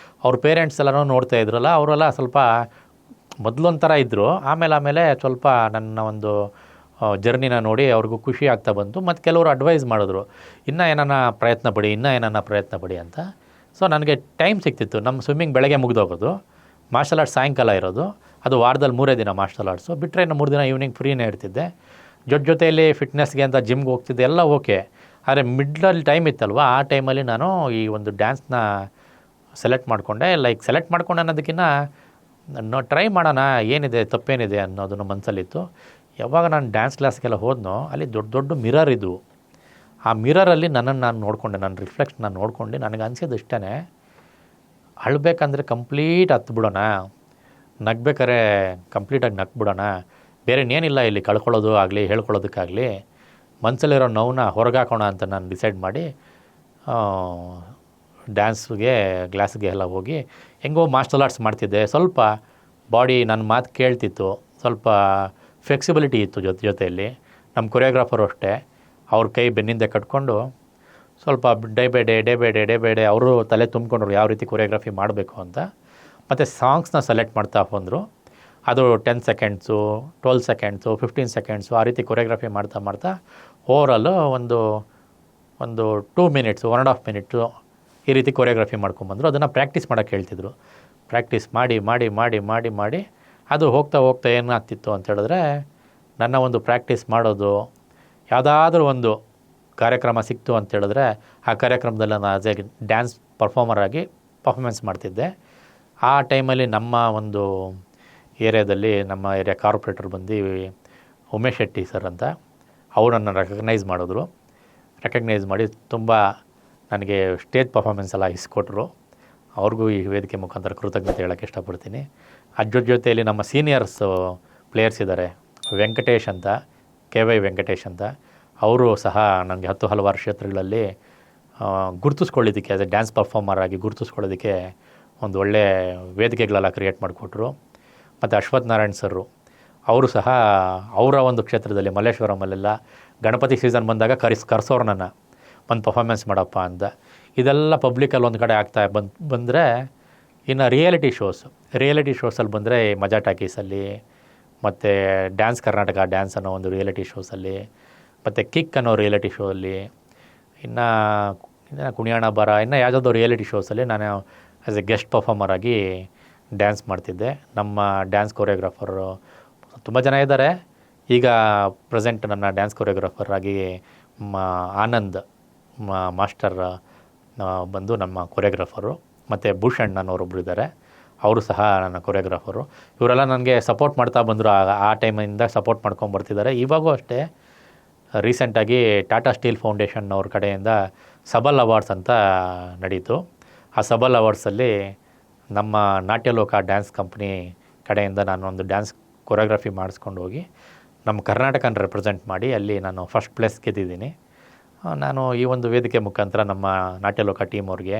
ಅವ್ರ ಪೇರೆಂಟ್ಸ್ ಎಲ್ಲನೂ ನೋಡ್ತಾ ಇದ್ರಲ್ಲ, ಅವರೆಲ್ಲ ಸ್ವಲ್ಪ ಮೊದಲೊಂಥರ ಇದ್ದರು. ಆಮೇಲೆ ಸ್ವಲ್ಪ ನನ್ನ ಒಂದು ಜರ್ನಿನ ನೋಡಿ ಅವ್ರಿಗೂ ಖುಷಿ ಆಗ್ತಾ ಬಂತು. ಮತ್ತು ಕೆಲವರು ಅಡ್ವೈಸ್ ಮಾಡಿದ್ರು, ಇನ್ನೂ ಏನಾನ ಪ್ರಯತ್ನ ಪಡಿ ಅಂತ. ಸೊ ನನಗೆ ಟೈಮ್ ಸಿಗ್ತಿತ್ತು. ನಮ್ಮ ಸ್ವಿಮ್ಮಿಂಗ್ ಬೆಳಗ್ಗೆ ಮುಗಿದೋಗೋದು, ಮಾರ್ಷಲ್ ಆರ್ಟ್ಸ್ ಸಾಯಂಕಾಲ ಇರೋದು. ಅದು ವಾರದಲ್ಲಿ 3 ದಿನ ಮಾರ್ಷಲ್ ಆರ್ಟ್ಸು, ಬಿಟ್ಟರೆ ಇನ್ನು 3 ದಿನ ಈವ್ನಿಂಗ್ ಫ್ರೀನೇ ಇರ್ತಿದ್ದೆ. ಜೊತೆಯಲ್ಲಿ ಫಿಟ್ನೆಸ್ಗೆ ಅಂತ ಜಿಮ್ಗೆ ಹೋಗ್ತಿದ್ದೆ, ಎಲ್ಲ ಓಕೆ. ಆದರೆ ಮಿಡ್ಲಲ್ಲಿ ಟೈಮ್ ಇತ್ತಲ್ವ, ಆ ಟೈಮಲ್ಲಿ ನಾನು ಈ ಒಂದು ಡ್ಯಾನ್ಸ್ನ ಸೆಲೆಕ್ಟ್ ಮಾಡಿಕೊಂಡೆ. ಅನ್ನೋದಕ್ಕಿಂತ ಟ್ರೈ ಮಾಡೋಣ, ಏನಿದೆ ತಪ್ಪೇನಿದೆ ಅನ್ನೋದನ್ನು ಮನಸ್ಸಲ್ಲಿತ್ತು. ಯಾವಾಗ ನಾನು ಡ್ಯಾನ್ಸ್ ಕ್ಲಾಸ್ಗೆಲ್ಲ ಹೋದ್ನೋ, ಅಲ್ಲಿ ದೊಡ್ಡ ಮಿರರ್ ಇದ್ವು. ಆ ಮಿರರಲ್ಲಿ ನನ್ನನ್ನು ನಾನು ನೋಡಿಕೊಂಡೆ, ನನ್ನ ರಿಫ್ಲೆಕ್ಷನ್ನ ನೋಡ್ಕೊಂಡು ನನಗೆ ಅನಿಸಿದ್ದು ಇಷ್ಟೇ, ಅಳಬೇಕಂದ್ರೆ ಕಂಪ್ಲೀಟ್ ಹತ್ಬಿಡೋಣ, ನಗ್ಬೇಕಾದ್ರೆ ಕಂಪ್ಲೀಟಾಗಿ ನಗ್ಬಿಡೋಣ, ಬೇರೆ ಇನ್ನೇನಿಲ್ಲ ಇಲ್ಲಿ ಕಳ್ಕೊಳ್ಳೋದು ಆಗಲಿ ಹೇಳ್ಕೊಳ್ಳೋದಕ್ಕಾಗಲಿ, ಮನಸ್ಸಲ್ಲಿರೋ ನೋವನ್ನ ಹೊರಗಾಕೋಣ ಅಂತ ನಾನು ಡಿಸೈಡ್ ಮಾಡಿ ಕ್ಲಾಸ್ಗೆ ಎಲ್ಲ ಹೋಗಿ ಹೆಂಗೋ ಮಾರ್ಷಲ್ ಆರ್ಟ್ಸ್ ಮಾಡ್ತಿದ್ದೆ. ಸ್ವಲ್ಪ ಬಾಡಿ ನನ್ನ ಮಾತು ಕೇಳ್ತಿತ್ತು, ಸ್ವಲ್ಪ ಫ್ಲೆಕ್ಸಿಬಿಲಿಟಿ ಇತ್ತು. ಜೊತೆಯಲ್ಲಿ ನಮ್ಮ ಕೊರಿಯೋಗ್ರಾಫರು ಅಷ್ಟೇ, ಅವ್ರ ಕೈ ಬೆನ್ನಿಂದ ಕಟ್ಕೊಂಡು ಸ್ವಲ್ಪ ಡೇ ಬೈ ಡೇ ಅವರು ತಲೆ ತುಂಬಿಕೊಂಡ್ರು ಯಾವ ರೀತಿ ಕೊರಿಯೋಗ್ರಫಿ ಮಾಡಬೇಕು ಅಂತ. ಮತ್ತು ಸಾಂಗ್ಸ್ನ ಸೆಲೆಕ್ಟ್ ಮಾಡ್ತಾ ಬಂದರು. ಅದು 10 ಸೆಕೆಂಡ್ಸು, 12 ಸೆಕೆಂಡ್ಸು, 15 ಸೆಕೆಂಡ್ಸು ಆ ರೀತಿ ಕೊರಿಯೋಗ್ರಫಿ ಮಾಡ್ತಾ ಓವರಾಲು ಒಂದು 2 ಮಿನಿಟ್ಸು, 1.5 ಮಿನಿಟ್ಸು ಈ ರೀತಿ ಕೊರಿಯೋಗ್ರಫಿ ಮಾಡ್ಕೊಂಬಂದರು. ಅದನ್ನು ಪ್ರಾಕ್ಟೀಸ್ ಮಾಡೋಕ್ಕೆ ಹೇಳ್ತಿದ್ರು. ಪ್ರಾಕ್ಟೀಸ್ ಮಾಡಿ ಅದು ಹೋಗ್ತಾ ಏನಾಗ್ತಿತ್ತು ಅಂತ ಹೇಳಿದ್ರೆ, ನನ್ನ ಒಂದು ಪ್ರಾಕ್ಟೀಸ್ ಮಾಡೋದು, ಯಾವುದಾದ್ರೂ ಒಂದು ಕಾರ್ಯಕ್ರಮ ಸಿಕ್ತು ಅಂತ ಹೇಳಿದ್ರೆ ಆ ಕಾರ್ಯಕ್ರಮದಲ್ಲಿ ನಾನು ಆಸ್ ಎ ಡ್ಯಾನ್ಸ್ ಪರ್ಫಾರ್ಮರ್ ಆಗಿ ಪರ್ಫಾರ್ಮೆನ್ಸ್ ಮಾಡ್ತಿದ್ದೆ. ಆ ಟೈಮಲ್ಲಿ ನಮ್ಮ ಒಂದು ಏರಿಯಾದಲ್ಲಿ ನಮ್ಮ ಏರಿಯಾ ಕಾರ್ಪೊರೇಟರ್ ಬಂದು ಉಮೇಶ್ ಶೆಟ್ಟಿ ಸರ್ ಅಂತ, ಅವರನ್ನು ರೆಕಗ್ನೈಸ್ ಮಾಡಿ ತುಂಬ ನನಗೆ ಸ್ಟೇಜ್ ಪರ್ಫಾರ್ಮೆನ್ಸ್ ಎಲ್ಲ ಇಸ್ಕೊಟ್ರು. ಅವ್ರಿಗೂ ಈ ವೇದಿಕೆ ಮುಖಾಂತರ ಕೃತಜ್ಞತೆ ಹೇಳೋಕ್ಕೆ ಇಷ್ಟಪಡ್ತೀನಿ. ಜೊತೆಯಲ್ಲಿ ನಮ್ಮ ಸೀನಿಯರ್ಸು ಪ್ಲೇಯರ್ಸ್ ಇದ್ದಾರೆ, ವೆಂಕಟೇಶ್ ಅಂತ, KY ವೆಂಕಟೇಶ್ ಅಂತ. ಅವರು ಸಹ ನನಗೆ ಹಲವಾರು ಕ್ಷೇತ್ರಗಳಲ್ಲಿ ಗುರುತಿಸ್ಕೊಳ್ಳೋದಕ್ಕೆ, ಆಸ್ ಎ ಡ್ಯಾನ್ಸ್ ಪರ್ಫಾರ್ಮರ್ ಆಗಿ ಗುರುತಿಸ್ಕೊಳ್ಳೋದಕ್ಕೆ ಒಂದು ಒಳ್ಳೆಯ ವೇದಿಕೆಗಳೆಲ್ಲ ಕ್ರಿಯೇಟ್ ಮಾಡಿಕೊಟ್ರು. ಮತ್ತು ಅಶ್ವಥ್ ನಾರಾಯಣ್ ಸರು, ಅವರು ಸಹ ಅವರ ಒಂದು ಕ್ಷೇತ್ರದಲ್ಲಿ ಮಲ್ಲೇಶ್ವರಮಲ್ಲೆಲ್ಲ ಗಣಪತಿ ಸೀಸನ್ ಬಂದಾಗ ಕರ್ಸೋರು ನನ್ನ ಒಂದು ಪರ್ಫಾರ್ಮೆನ್ಸ್ ಮಾಡಪ್ಪ ಅಂತ. ಇದೆಲ್ಲ ಪಬ್ಲಿಕಲ್ಲಿ ಒಂದು ಕಡೆ ಆಗ್ತಾ ಬಂದರೆ, ಇನ್ನು ರಿಯಾಲಿಟಿ ಶೋಸಲ್ಲಿ ಬಂದರೆ ಮಜಾ ಟಾಕೀಸಲ್ಲಿ, ಮತ್ತು ಡ್ಯಾನ್ಸ್ ಕರ್ನಾಟಕ ಡ್ಯಾನ್ಸ್ ಅನ್ನೋ ಒಂದು ರಿಯಾಲಿಟಿ ಶೋಸಲ್ಲಿ, ಮತ್ತು ಕಿಕ್ ಅನ್ನೋ ರಿಯಾಲಿಟಿ ಶೋ ಅಲ್ಲಿ, ಇನ್ನು ಕುಣಿಯಾಣ ಬರ, ಇನ್ನು ಯಾವುದಾದ್ರು ರಿಯಾಲಿಟಿ ಶೋಸಲ್ಲಿ ನಾನು ಆ್ಯಸ್ ಎ ಗೆಸ್ಟ್ ಪರ್ಫಾರ್ಮರ್ ಆಗಿ ಡ್ಯಾನ್ಸ್ ಮಾಡ್ತಿದ್ದೆ. ನಮ್ಮ ಡ್ಯಾನ್ಸ್ ಕೊರಿಯೋಗ್ರಾಫರು ತುಂಬ ಜನ ಇದ್ದಾರೆ. ಈಗ ಪ್ರೆಸೆಂಟ್ ನನ್ನ ಡ್ಯಾನ್ಸ್ ಕೊರಿಯೋಗ್ರಾಫರ್ ಆಗಿ ಆನಂದ್ ಮಾಸ್ಟರ್ ಬಂದು ನಮ್ಮ ಕೊರಿಯೋಗ್ರಾಫರು, ಮತ್ತು ಭೂಷಣ್ ಅನ್ನೋರೊಬ್ಬರು ಇದ್ದಾರೆ, ಅವರು ಸಹ ನನ್ನ ಕೊರಿಯೋಗ್ರಾಫರು. ಇವರೆಲ್ಲ ನನಗೆ ಸಪೋರ್ಟ್ ಮಾಡ್ತಾ ಬಂದರು. ಆ ಟೈಮಿಂದ ಸಪೋರ್ಟ್ ಮಾಡ್ಕೊಂಬರ್ತಿದ್ದಾರೆ. ಇವಾಗೂ ಅಷ್ಟೇ ರೀಸೆಂಟಾಗಿ ಟಾಟಾ ಸ್ಟೀಲ್ ಫೌಂಡೇಶನ್ ಅವ್ರ ಕಡೆಯಿಂದ ಸಬಲ್ ಅವಾರ್ಡ್ಸ್ ಅಂತ ನಡೀತು. ಆ ಸಬಲ್ ಅವಾರ್ಡ್ಸಲ್ಲಿ ನಮ್ಮ ನಾಟ್ಯಲೋಕ ಡ್ಯಾನ್ಸ್ ಕಂಪ್ನಿ ಕಡೆಯಿಂದ ನಾನು ಒಂದು ಡ್ಯಾನ್ಸ್ ಕೊರಿಯೋಗ್ರಫಿ ಮಾಡಿಸ್ಕೊಂಡು ಹೋಗಿ ನಮ್ಮ ಕರ್ನಾಟಕನ ರೆಪ್ರೆಸೆಂಟ್ ಮಾಡಿ ಅಲ್ಲಿ ನಾನು ಫಸ್ಟ್ ಪ್ಲೇಸ್ ಗೆದ್ದಿದ್ದೀನಿ. ನಾನು ಈ ಒಂದು ವೇದಿಕೆ ಮುಖಾಂತರ ನಮ್ಮ ನಾಟ್ಯಲೋಕ ಟೀಮ್ ಅವ್ರಿಗೆ,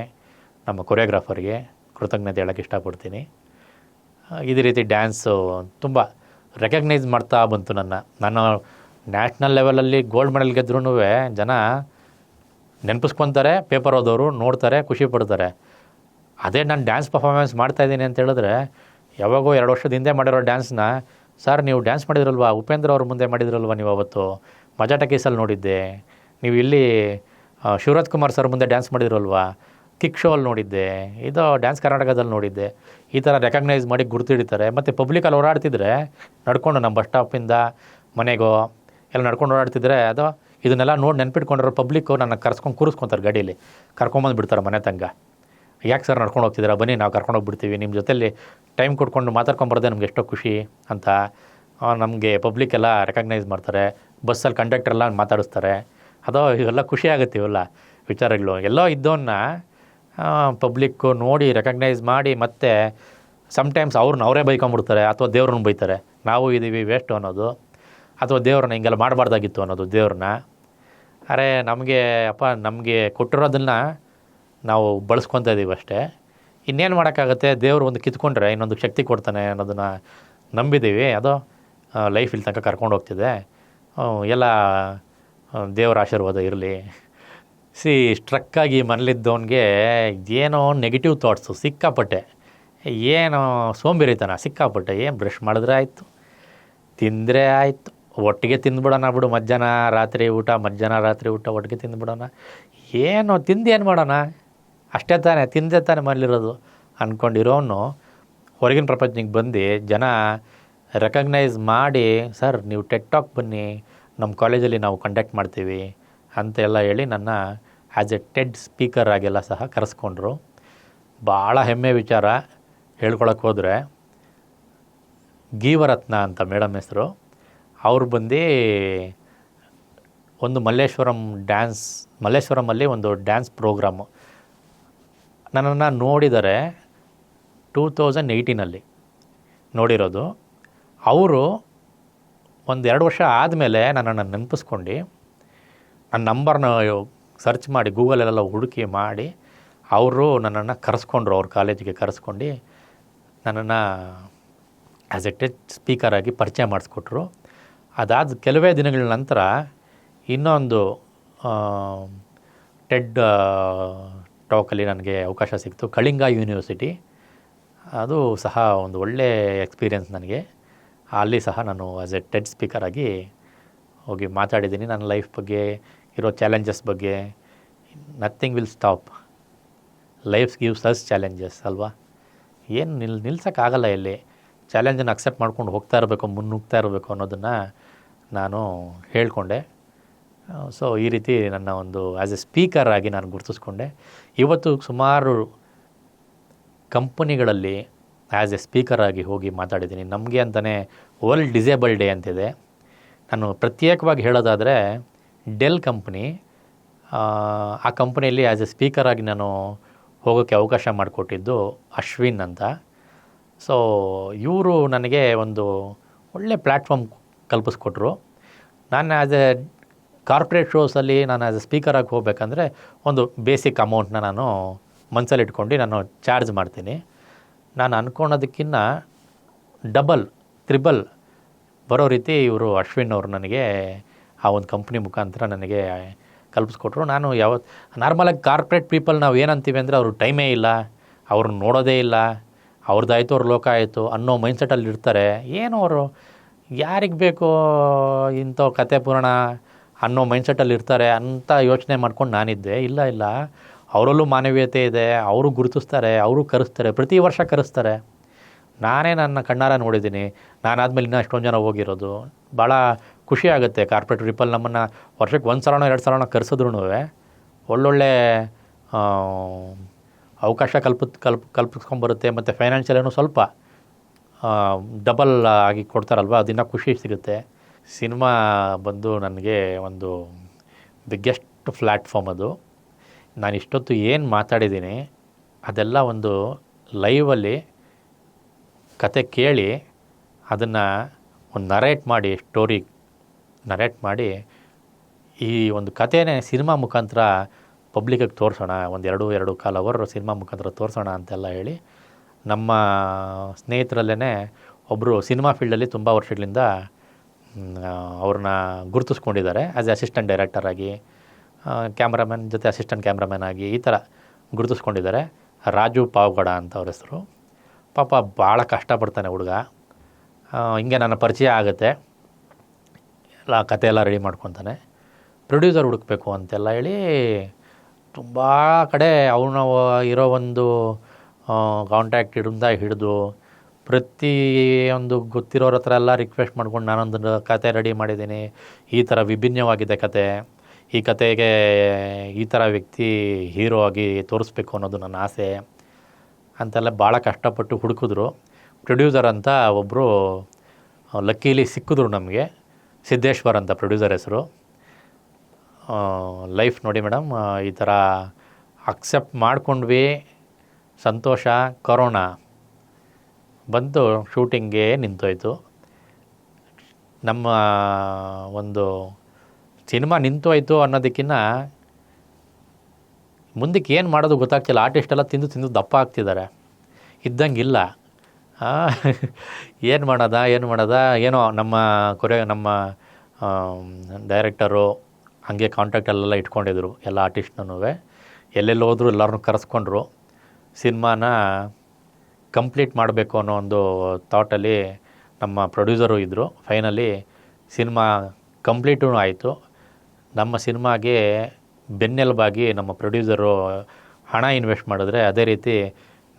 ನಮ್ಮ ಕೊರಿಯೋಗ್ರಾಫರ್ಗೆ ಕೃತಜ್ಞತೆ ಹೇಳೋಕ್ಕೆ ಇಷ್ಟಪಡ್ತೀನಿ. ಇದೇ ರೀತಿ ಡ್ಯಾನ್ಸು ತುಂಬ ರೆಕಗ್ನೈಸ್ ಮಾಡ್ತಾ ಬಂತು ನಾನು ನ್ಯಾಷನಲ್ ಲೆವೆಲಲ್ಲಿ ಗೋಲ್ಡ್ ಮೆಡಲ್ ಗೆದ್ರೂ ಜನ ನೆನಪಿಸ್ಕೊತಾರೆ, ಪೇಪರ್ ಓದೋರು ನೋಡ್ತಾರೆ, ಖುಷಿ ಪಡ್ತಾರೆ. ಅದೇ ನಾನು ಡ್ಯಾನ್ಸ್ ಪರ್ಫಾರ್ಮೆನ್ಸ್ ಮಾಡ್ತಾಯಿದ್ದೀನಿ ಅಂತ ಹೇಳಿದ್ರೆ, ಯಾವಾಗೋ 2 ವರ್ಷದ ಹಿಂದೆ ಮಾಡಿರೋ ಡ್ಯಾನ್ಸ್ನ, ಸರ್ ನೀವು ಡ್ಯಾನ್ಸ್ ಮಾಡಿದ್ರಲ್ವ, ಉಪೇಂದ್ರ ಅವ್ರ ಮುಂದೆ ಮಾಡಿದ್ರಲ್ವ ನೀವು ಅವತ್ತು ಮಜಾ ಟಾಕೀಸಲ್ಲಿ ನೋಡಿದ್ದೆ, ನೀವು ಇಲ್ಲಿ ಶಿವರಾಜ್ ಕುಮಾರ್ ಸರ್ ಮುಂದೆ ಡ್ಯಾನ್ಸ್ ಮಾಡಿದ್ರಲ್ವ, ಕಿಕ್ ಶೋ ಅಲ್ಲಿ ನೋಡಿದ್ದೆ, ಇದು ಡ್ಯಾನ್ಸ್ ಕರ್ನಾಟಕದಲ್ಲಿ ನೋಡಿದ್ದೆ, ಈ ಥರ ರೆಕಗ್ನೈಸ್ ಮಾಡಿ ಗುರ್ತಿಡಿತಾರೆ. ಮತ್ತು ಪಬ್ಲಿಕಲ್ಲಿ ಓಡಾಡ್ತಿದ್ರೆ ನಡ್ಕೊಂಡು ನಮ್ಮ ಬಸ್ ಸ್ಟಾಪಿಂದ ಮನೆಗೋ ಎಲ್ಲ ನಡ್ಕೊಂಡು ಓಡಾಡ್ತಿದ್ರೆ, ಇದನ್ನೆಲ್ಲ ನೋಡಿ ನೆನ್ಪಿಟ್ಕೊಂಡಿರೋ ಪಬ್ಲಿಕ್ಕು ನನ್ನ ಕೂರಿಸ್ಕೊತಾರೆ, ಗಾಡೀಲಿ ಕರ್ಕೊಂಬಂದು ಬಿಡ್ತಾರೆ ಮನೆ ತಂಗ. ಯಾಕೆ ಸರ್ ನಡ್ಕೊಂಡು ಹೋಗ್ತಿದ್ದೀರಾ, ಬನ್ನಿ ನಾವು ಕರ್ಕೊಂಡೋಗ್ಬಿಡ್ತೀವಿ, ನಿಮ್ಮ ಜೊತೆಲಿ ಟೈಮ್ ಕೊಟ್ಕೊಂಡು ಮಾತಾಡ್ಕೊಂಬರೋದೇ ನಮ್ಗೆ ಎಷ್ಟೋ ಖುಷಿ ಅಂತ ನಮಗೆ ಪಬ್ಲಿಕ್ ಎಲ್ಲ ರೆಕಗ್ನೈಸ್ ಮಾಡ್ತಾರೆ. ಬಸ್ಸಲ್ಲಿ ಕಂಡಕ್ಟರ್ ಎಲ್ಲ ಮಾತಾಡಿಸ್ತಾರೆ. ಅದೋ ಇವೆಲ್ಲ ಖುಷಿ ಆಗುತ್ತೆ ಇವೆಲ್ಲ ವಿಚಾರಗಳು. ಎಲ್ಲೋ ಇದ್ದವನ್ನ ಪಬ್ಲಿಕ್ಕು ನೋಡಿ ರೆಕಗ್ನೈಸ್ ಮಾಡಿ ಮತ್ತೆ ಸಮ್ಟೈಮ್ಸ್ ಅವರೇ ಬೈಕೊಂಬಿಡ್ತಾರೆ, ಅಥವಾ ದೇವ್ರನ್ನ ಬೈತಾರೆ, ನಾವು ಇದ್ದೀವಿ ವೇಸ್ಟು ಅನ್ನೋದು, ಅಥವಾ ದೇವ್ರನ್ನ ಹಿಂಗೆಲ್ಲ ಮಾಡಬಾರ್ದಾಗಿತ್ತು ಅನ್ನೋದು ದೇವ್ರನ್ನ. ಅರೆ ನಮಗೆ ಕೊಟ್ಟಿರೋದನ್ನು ನಾವು ಬಳಸ್ಕೊತಾ ಇದ್ದೀವಿ ಅಷ್ಟೇ, ಇನ್ನೇನು ಮಾಡೋಕ್ಕಾಗತ್ತೆ. ದೇವರು ಒಂದು ಕಿತ್ಕೊಂಡ್ರೆ ಇನ್ನೊಂದು ಶಕ್ತಿ ಕೊಡ್ತಾನೆ ಅನ್ನೋದನ್ನು ನಂಬಿದ್ದೀವಿ. ಅದು ಲೈಫ್ ಇಲ್ಲಿ ತನಕ ಕರ್ಕೊಂಡು ಹೋಗ್ತಿದೆ. ಎಲ್ಲ ದೇವರ ಆಶೀರ್ವಾದ ಇರಲಿ. ಸ್ಟ್ರಕ್ಕಾಗಿ ಮನೇಲಿದ್ದವನಿಗೆ ಏನೋ ನೆಗೆಟಿವ್ ಥಾಟ್ಸು ಸಿಕ್ಕಾಪಟ್ಟೆ, ಏನೋ ಸೋಂಬೇರಿತನ ಸಿಕ್ಕಾಪಟ್ಟೆ. ಏನು ಬ್ರಷ್ ಮಾಡಿದ್ರೆ ಆಯಿತು, ತಿಂದರೆ ಆಯಿತು, ಒಟ್ಟಿಗೆ ತಿಂದ್ಬಿಡೋಣ ಬಿಡು, ಮಧ್ಯಾಹ್ನ ರಾತ್ರಿ ಊಟ ಒಟ್ಟಿಗೆ ತಿಂದ್ಬಿಡೋಣ, ಏನು ತಿಂದು ಏನು ಮಾಡೋಣ, ಅಷ್ಟೇ ತಾನೇ, ತಿಂದೇ ತಾನೇ ಮನೇಲಿರೋದು ಅಂದ್ಕೊಂಡಿರೋನು ಹೊರಗಿನ ಪ್ರಪಂಚಕ್ಕೆ ಬಂದು ಜನ ರೆಕಗ್ನೈಸ್ ಮಾಡಿ, ಸರ್ ನೀವು ಟೆಕ್ ಟಾಕ್ ಬನ್ನಿ, ನಮ್ಮ ಕಾಲೇಜಲ್ಲಿ ನಾವು ಕಂಡಕ್ಟ್ ಮಾಡ್ತೀವಿ ಅಂತೆಲ್ಲ ಹೇಳಿ ನನ್ನ ಆ್ಯಸ್ ಎ ಟೆಡ್ ಸ್ಪೀಕರ್ ಆಗೆಲ್ಲ ಸಹ ಕರೆಸ್ಕೊಂಡ್ರು. ಭಾಳ ಹೆಮ್ಮೆ ವಿಚಾರ ಹೇಳ್ಕೊಳಕ್ಕೆ ಹೋದರೆ. ಗೀವರತ್ನ ಅಂತ ಮೇಡಮ್ ಹೆಸರು. ಅವ್ರು ಬಂದು ಒಂದು ಮಲ್ಲೇಶ್ವರಮಲ್ಲಿ ಒಂದು ಡ್ಯಾನ್ಸ್ ಪ್ರೋಗ್ರಾಮು ನನ್ನನ್ನು ನೋಡಿದರೆ 2018 ನೋಡಿರೋದು. ಅವರು 1-2 ವರ್ಷ ಆದಮೇಲೆ ನನ್ನನ್ನು ನೆನಪಿಸ್ಕೊಂಡು ನನ್ನ ನಂಬರ್ನ ಸರ್ಚ್ ಮಾಡಿ ಗೂಗಲಲ್ಲೆಲ್ಲ ಹುಡುಕಿ ಮಾಡಿ ಅವರು ನನ್ನನ್ನು ಕರೆಸ್ಕೊಂಡ್ರು, ಅವ್ರ ಕಾಲೇಜಿಗೆ ಕರೆಸ್ಕೊಂಡು ನನ್ನನ್ನು ಆ್ಯಸ್ ಎ ಟೆಡ್ ಸ್ಪೀಕರಾಗಿ ಪರಿಚಯ ಮಾಡಿಸ್ಕೊಟ್ರು. ಅದಾದ ಕೆಲವೇ ದಿನಗಳ ನಂತರ ಇನ್ನೊಂದು ಟೆಡ್ ಟಾಕಲ್ಲಿ ನನಗೆ ಅವಕಾಶ ಸಿಕ್ತು, ಕಳಿಂಗ ಯೂನಿವರ್ಸಿಟಿ. ಅದು ಸಹ ಒಂದು ಒಳ್ಳೆಯ ಎಕ್ಸ್ಪೀರಿಯೆನ್ಸ್ ನನಗೆ. ಅಲ್ಲಿ ಸಹ ನಾನು ಆ್ಯಸ್ ಎ ಟೆಡ್ ಸ್ಪೀಕರಾಗಿ ಹೋಗಿ ಮಾತಾಡಿದ್ದೀನಿ ನನ್ನ ಲೈಫ್ ಬಗ್ಗೆ, ಇರೋ ಚಾಲೆಂಜಸ್ ಬಗ್ಗೆ. Nothing will stop, life gives us challenges ಅಲ್ವಾ. ಏನು ನಿಲ್ಸೋಕ್ಕಾಗಲ್ಲ. ಇಲ್ಲಿ ಚಾಲೆಂಜನ್ನು ಅಕ್ಸೆಪ್ಟ್ ಮಾಡ್ಕೊಂಡು ಹೋಗ್ತಾ ಇರಬೇಕು, ಮುನ್ನುಗ್ತಾ ಇರಬೇಕು ಅನ್ನೋದನ್ನು ನಾನು ಹೇಳಿಕೊಂಡೆ. ಸೊ ಈ ರೀತಿ ನನ್ನ ಒಂದು ಆ್ಯಸ್ ಎ ಸ್ಪೀಕರ್ ಆಗಿ ನಾನು ಗುರುತಿಸ್ಕೊಂಡೆ. ಇವತ್ತು ಸುಮಾರು ಕಂಪನಿಗಳಲ್ಲಿ ಆ್ಯಸ್ ಎ ಸ್ಪೀಕರ್ ಆಗಿ ಹೋಗಿ ಮಾತಾಡಿದ್ದೀನಿ. ನಮಗೆ ಅಂತಲೇ ವರ್ಲ್ಡ್ ಡಿಸೇಬಲ್ ಡೇ ಅಂತಿದೆ. ನಾನು ಪ್ರತ್ಯೇಕವಾಗಿ ಹೇಳೋದಾದರೆ ಡೆಲ್ ಕಂಪ್ನಿ, ಆ ಕಂಪ್ನಿಯಲ್ಲಿ ಆ್ಯಸ್ ಎ ಸ್ಪೀಕರ್ ಆಗಿ ನಾನು ಹೋಗೋಕ್ಕೆ ಅವಕಾಶ ಮಾಡಿಕೊಟ್ಟಿದ್ದು ಅಶ್ವಿನ್ ಅಂತ. ಸೊ ಇವರು ನನಗೆ ಒಂದು ಒಳ್ಳೆ ಪ್ಲ್ಯಾಟ್ಫಾರ್ಮ್ ಕಲ್ಪಿಸ್ಕೊಟ್ರು. ನಾನು ಆ್ಯಸ್ ಎ ಕಾರ್ಪೊರೇಟ್ ಶೋಸಲ್ಲಿ ನಾನು ಆ್ಯಸ್ ಎ ಸ್ಪೀಕರಾಗಿ ಹೋಗ್ಬೇಕಂದ್ರೆ ಒಂದು ಬೇಸಿಕ್ ಅಮೌಂಟ್ನ ನಾನು ಮನಸ್ಸಲ್ಲಿ ಇಟ್ಕೊಂಡು ನಾನು ಚಾರ್ಜ್ ಮಾಡ್ತೀನಿ. ನಾನು ಅಂದ್ಕೊಳೋದಕ್ಕಿಂತ ಡಬಲ್, ತ್ರಿಬಲ್ ಬರೋ ರೀತಿ ಇವರು ಅಶ್ವಿನ್ ಅವರು ನನಗೆ ಆ ಒಂದು ಕಂಪ್ನಿ ಮುಖಾಂತರ ನನಗೆ ಕಲ್ಪಿಸ್ಕೊಟ್ರು. ನಾನು ನಾರ್ಮಲಾಗಿ ಕಾರ್ಪೊರೇಟ್ ಪೀಪಲ್ ನಾವು ಏನಂತೀವಿ ಅಂದರೆ ಅವರು ಟೈಮೇ ಇಲ್ಲ, ಅವ್ರನ್ನ ನೋಡೋದೇ ಇಲ್ಲ, ಅವ್ರದ್ದಾಯ್ತು ಅವ್ರ ಲೋಕ ಆಯಿತು ಅನ್ನೋ ಮೈಂಡ್ಸೆಟ್ಟಲ್ಲಿ ಇರ್ತಾರೆ. ಏನೋ ಅವರು ಯಾರಿಗೆ ಬೇಕೋ ಇಂಥ ಕತೆ ಪುರಾಣ ಅನ್ನೋ ಮೈಂಡ್ಸೆಟ್ಟಲ್ಲಿ ಇರ್ತಾರೆ ಅಂತ ಯೋಚನೆ ಮಾಡ್ಕೊಂಡು ನಾನಿದ್ದೆ. ಇಲ್ಲ, ಅವರಲ್ಲೂ ಮಾನವೀಯತೆ ಇದೆ, ಅವರು ಗುರುತಿಸ್ತಾರೆ, ಅವರು ಕರೆಸ್ತಾರೆ, ಪ್ರತಿ ವರ್ಷ ಕರೆಸ್ತಾರೆ. ನಾನೇ ನನ್ನ ಕಣ್ಣಾರ ನೋಡಿದ್ದೀನಿ. ನಾನಾದ್ಮೇಲೆ ಇನ್ನೂ ಎಷ್ಟೊಂದು ಜನ ಹೋಗಿರೋದು. ಭಾಳ ಖುಷಿ ಆಗುತ್ತೆ. ಕಾರ್ಪೊರೇಟ್ ಪೀಪಲ್ ನಮ್ಮನ್ನು ವರ್ಷಕ್ಕೆ 1 ಸಲನೋ 2 ಸಲನೋ ಕರೆಸಿದ್ರೂ ಒಳ್ಳೊಳ್ಳೆ ಅವಕಾಶ ಕಲ್ಪಿಸ್ಕೊಂಬರುತ್ತೆ. ಮತ್ತು ಫೈನಾನ್ಷಿಯಲೇನೂ ಸ್ವಲ್ಪ ಡಬಲ್ ಆಗಿ ಕೊಡ್ತಾರಲ್ವ, ಅದನ್ನು ಖುಷಿ ಸಿಗುತ್ತೆ. ಸಿನಿಮಾ ಬಂದು ನನಗೆ ಒಂದು ಬಿಗ್ಗೆಸ್ಟ್ ಪ್ಲ್ಯಾಟ್ಫಾರ್ಮ್. ಅದು ನಾನು ಇಷ್ಟೊತ್ತು ಏನು ಮಾತಾಡಿದ್ದೀನಿ ಅದೆಲ್ಲ ಒಂದು ಲೈವಲ್ಲಿ ಕತೆ ಕೇಳಿ ಅದನ್ನು ಒಂದು ಸ್ಟೋರಿ ನರೇಟ್ ಮಾಡಿ ಈ ಒಂದು ಕಥೆನೇ ಸಿನಿಮಾ ಮುಖಾಂತರ ಪಬ್ಲಿಕ್ಕಿಗೆ ತೋರಿಸೋಣ, 1-2.5 ಅವರ್ ಸಿನಿಮಾ ಮುಖಾಂತರ ತೋರಿಸೋಣ ಅಂತೆಲ್ಲ ಹೇಳಿ ನಮ್ಮ ಸ್ನೇಹಿತರಲ್ಲೇ ಒಬ್ಬರು ಸಿನಿಮಾ ಫೀಲ್ಡಲ್ಲಿ ತುಂಬ ವರ್ಷಗಳಿಂದ ಅವ್ರನ್ನ ಗುರುತಿಸ್ಕೊಂಡಿದ್ದಾರೆ ಆ್ಯಸ್ ಎ ಅಸಿಸ್ಟೆಂಟ್ ಡೈರೆಕ್ಟರ್ ಆಗಿ, ಕ್ಯಾಮ್ರಾಮನ್ ಜೊತೆ ಅಸಿಸ್ಟೆಂಟ್ ಕ್ಯಾಮ್ರಾಮನ್ ಆಗಿ ಈ ಥರ ಗುರುತಿಸ್ಕೊಂಡಿದ್ದಾರೆ. ರಾಜು ಪಾವಗಡ ಅಂತ ಅವ್ರ ಹೆಸರು. ಪಾಪ ಭಾಳ ಕಷ್ಟಪಡ್ತಾನೆ ಹುಡುಗ. ಹಿಂಗೆ ನನ್ನ ಪರಿಚಯ ಆಗುತ್ತೆ, ಎಲ್ಲ ಕತೆ ಎಲ್ಲ ರೆಡಿ ಮಾಡ್ಕೊತಾನೆ. ಪ್ರೊಡ್ಯೂಸರ್ ಹುಡುಕಬೇಕು ಅಂತೆಲ್ಲ ಹೇಳಿ ತುಂಬ ಕಡೆ ಅವನು ಇರೋ ಒಂದು ಕಾಂಟ್ಯಾಕ್ಟ್ ಹಿಡಿದು ಪ್ರತಿಯೊಂದು ಗೊತ್ತಿರೋರ ಹತ್ರ ಎಲ್ಲ ರಿಕ್ವೆಸ್ಟ್ ಮಾಡ್ಕೊಂಡು ನಾನೊಂದು ಕತೆ ರೆಡಿ ಮಾಡಿದ್ದೀನಿ, ಈ ಥರ ವಿಭಿನ್ನವಾಗಿದೆ ಕತೆ, ಈ ಕತೆಗೆ ಈ ಥರ ವ್ಯಕ್ತಿ ಹೀರೋ ಆಗಿ ತೋರಿಸ್ಬೇಕು ಅನ್ನೋದು ನನ್ನ ಆಸೆ ಅಂತೆಲ್ಲ ಭಾಳ ಕಷ್ಟಪಟ್ಟು ಹುಡುಕಿದ್ರು. ಪ್ರೊಡ್ಯೂಸರ್ ಅಂತ ಒಬ್ಬರು ಲಕ್ಕೀಲಿ ಸಿಕ್ಕಿದ್ರು ನಮಗೆ, ಸಿದ್ದೇಶ್ವರ್ ಅಂತ ಪ್ರೊಡ್ಯೂಸರ್ ಹೆಸರು. ಲೈಫ್ ನೋಡಿ ಮೇಡಮ್, ಈ ಥರ ಅಕ್ಸೆಪ್ಟ್ ಮಾಡ್ಕೊಂಡ್ವಿ, ಸಂತೋಷ. ಕೊರೋನಾ ಬಂತು, ಶೂಟಿಂಗೇ ನಿಂತೋಯ್ತು. ನಮ್ಮ ಒಂದು ಸಿನಿಮಾ ನಿಂತೋಯ್ತು ಅನ್ನೋದಕ್ಕಿಂತ ಮುಂದಕ್ಕೆ ಏನು ಮಾಡೋದು ಗೊತ್ತಾಗ್ತಿಲ್ಲ. ಆರ್ಟಿಸ್ಟ್ ಎಲ್ಲ ತಿಂದು ತಿಂದು ದಪ್ಪ ಆಗ್ತಿದ್ದಾರೆ, ಇದ್ದಂಗಿಲ್ಲ. ಏನು ಮಾಡೋದ ಏನೋ ನಮ್ಮ ಡೈರೆಕ್ಟರು ಹಾಗೆ ಕಾಂಟ್ಯಾಕ್ಟಲ್ಲೆಲ್ಲ ಇಟ್ಕೊಂಡಿದ್ರು ಎಲ್ಲ ಆರ್ಟಿಸ್ಟ್ನೂ. ಎಲ್ಲೆಲ್ಲಿ ಹೋದ್ರು ಎಲ್ಲರನ್ನೂ ಕರೆಸ್ಕೊಂಡ್ರು. ಸಿನಿಮಾನ ಕಂಪ್ಲೀಟ್ ಮಾಡಬೇಕು ಅನ್ನೋ ಒಂದು ಥಾಟಲ್ಲಿ ನಮ್ಮ ಪ್ರೊಡ್ಯೂಸರು ಇದ್ದರು. ಫೈನಲಿ ಸಿನಿಮಾ ಕಂಪ್ಲೀಟೂ ಆಯಿತು. ನಮ್ಮ ಸಿನಿಮಾಗೆ ಬೆನ್ನೆಲುಬಾಗಿ ನಮ್ಮ ಪ್ರೊಡ್ಯೂಸರು ಹಣ ಇನ್ವೆಸ್ಟ್ ಮಾಡಿದ್ರೆ, ಅದೇ ರೀತಿ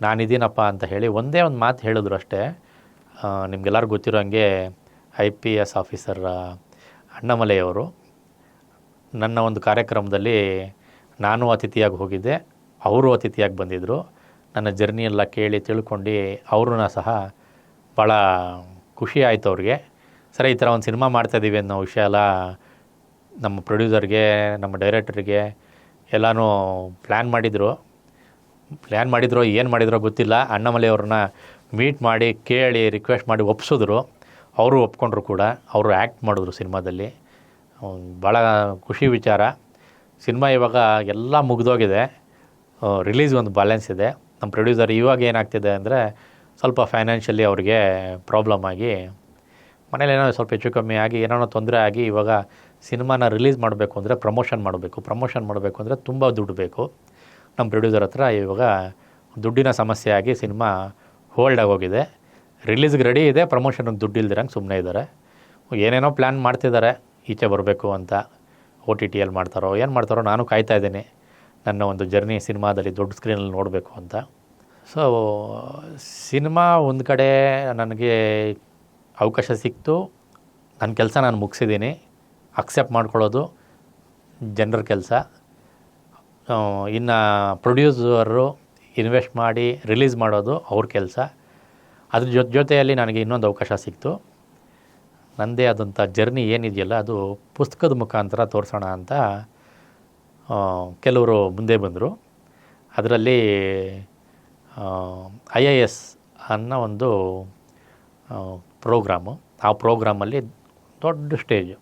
ನಾನಿದ್ದೀನಪ್ಪ ಅಂತ ಹೇಳಿ ಒಂದೇ ಒಂದು ಮಾತು ಹೇಳಿದ್ರು ಅಷ್ಟೇ. ನಿಮಗೆಲ್ಲರಿಗೂ ಗೊತ್ತಿರೋ ಹಾಗೆ IPS ಆಫೀಸರ್ ಅಣ್ಣಾಮಲೈಯವರು ನನ್ನ ಒಂದು ಕಾರ್ಯಕ್ರಮದಲ್ಲಿ ನಾನು ಅತಿಥಿಯಾಗಿ ಹೋಗಿದ್ದೆ, ಅವರು ಅತಿಥಿಯಾಗಿ ಬಂದಿದ್ದರು. ನನ್ನ ಜರ್ನಿ ಎಲ್ಲ ಕೇಳಿ ತಿಳ್ಕೊಂಡು ಅವ್ರನ್ನ ಸಹ ಭಾಳ ಖುಷಿ ಆಯಿತು ಅವ್ರಿಗೆ. ಸರಿ, ಈ ಥರ ಒಂದು ಸಿನಿಮಾ ಮಾಡ್ತಾಯಿದ್ದೀವಿ ಅನ್ನೋ ವಿಷಯ ಎಲ್ಲ ನಮ್ಮ ಪ್ರೊಡ್ಯೂಸರ್ಗೆ, ನಮ್ಮ ಡೈರೆಕ್ಟರ್ಗೆ ಎಲ್ಲನೂ ಪ್ಲ್ಯಾನ್ ಮಾಡಿದ್ರು. ಏನು ಮಾಡಿದ್ರೋ ಗೊತ್ತಿಲ್ಲ. ಅಣ್ಣಾಮಲೈ ಅವ್ರನ್ನ ಮೀಟ್ ಮಾಡಿ ಕೇಳಿ ರಿಕ್ವೆಸ್ಟ್ ಮಾಡಿ ಒಪ್ಸಿದ್ರು. ಅವರು ಒಪ್ಕೊಂಡ್ರು ಕೂಡ. ಅವರು ಆ್ಯಕ್ಟ್ ಮಾಡಿದ್ರು ಸಿನಿಮಾದಲ್ಲಿ. ಭಾಳ ಖುಷಿ ವಿಚಾರ. ಸಿನಿಮಾ ಇವಾಗ ಎಲ್ಲ ಮುಗಿದೋಗಿದೆ, ರಿಲೀಸ್ ಒಂದು ಬ್ಯಾಲೆನ್ಸ್ ಇದೆ. ನಮ್ಮ ಪ್ರೊಡ್ಯೂಸರ್ ಇವಾಗ ಏನಾಗ್ತಿದೆ ಅಂದರೆ, ಸ್ವಲ್ಪ ಫೈನಾನ್ಷಿಯಲಿ ಅವ್ರಿಗೆ ಪ್ರಾಬ್ಲಮ್ ಆಗಿ ಮನೇಲಿ ಏನೋ ಸ್ವಲ್ಪ ಹೆಚ್ಚು ಕಮ್ಮಿ ಆಗಿ ಏನೋ ತೊಂದರೆ ಆಗಿ ಇವಾಗ ಸಿನಿಮಾನ ರಿಲೀಸ್ ಮಾಡಬೇಕು ಅಂದರೆ ಪ್ರಮೋಷನ್ ಮಾಡಬೇಕು ಅಂದರೆ ತುಂಬ ದುಡ್ಡು ಬೇಕು. ನಮ್ಮ ಪ್ರೊಡ್ಯೂಸರ್ ಹತ್ರ ಇವಾಗ ದುಡ್ಡಿನ ಸಮಸ್ಯೆ ಆಗಿ ಸಿನಿಮಾ ಹೋಲ್ಡ್ ಆಗೋಗಿದೆ. ರಿಲೀಸ್ಗೆ ರೆಡಿ ಇದೆ, ಪ್ರಮೋಷನ್ಗೆ ದುಡ್ಡು ಇಲ್ದಿರಂಗೆ ಸುಮ್ಮನೆ ಇದ್ದಾರೆ. ಏನೇನೋ ಪ್ಲ್ಯಾನ್ ಮಾಡ್ತಿದ್ದಾರೆ ಈಚೆ ಬರಬೇಕು ಅಂತ. OTTಯಲ್ಲಿ ಮಾಡ್ತಾರೋ ಏನು ಮಾಡ್ತಾರೋ, ನಾನು ಕಾಯ್ತಾ ಇದ್ದೀನಿ ನನ್ನ ಒಂದು ಜರ್ನಿ ಸಿನಿಮಾದಲ್ಲಿ ದೊಡ್ಡ ಸ್ಕ್ರೀನಲ್ಲಿ ನೋಡಬೇಕು ಅಂತ. ಸೊ ಸಿನಿಮಾ ಒಂದು ಕಡೆ ನನಗೆ ಅವಕಾಶ ಸಿಕ್ತು, ನನ್ನ ಕೆಲಸ ನಾನು ಮುಗಿಸಿದ್ದೀನಿ. ಅಕ್ಸೆಪ್ಟ್ ಮಾಡ್ಕೊಳ್ಳೋದು ಜನರ ಕೆಲಸ. ಇನ್ನು ಪ್ರೊಡ್ಯೂಸರು ಇನ್ವೆಸ್ಟ್ ಮಾಡಿ ರಿಲೀಸ್ ಮಾಡೋದು ಅವ್ರ ಕೆಲಸ. ಅದ್ರ ಜೊತೆಯಲ್ಲಿ ನನಗೆ ಇನ್ನೊಂದು ಅವಕಾಶ ಸಿಕ್ತು. ನನ್ನದೇ ಆದಂಥ ಜರ್ನಿ ಏನಿದೆಯಲ್ಲ, ಅದು ಪುಸ್ತಕದ ಮುಖಾಂತರ ತೋರಿಸೋಣ ಅಂತ ಕೆಲವರು ಮುಂದೆ ಬಂದರು. ಅದರಲ್ಲಿ IAS ಅನ್ನೋ ಒಂದು ಪ್ರೋಗ್ರಾಮು. ಆ ಪ್ರೋಗ್ರಾಮಲ್ಲಿ ದೊಡ್ಡ ಸ್ಟೇಜು,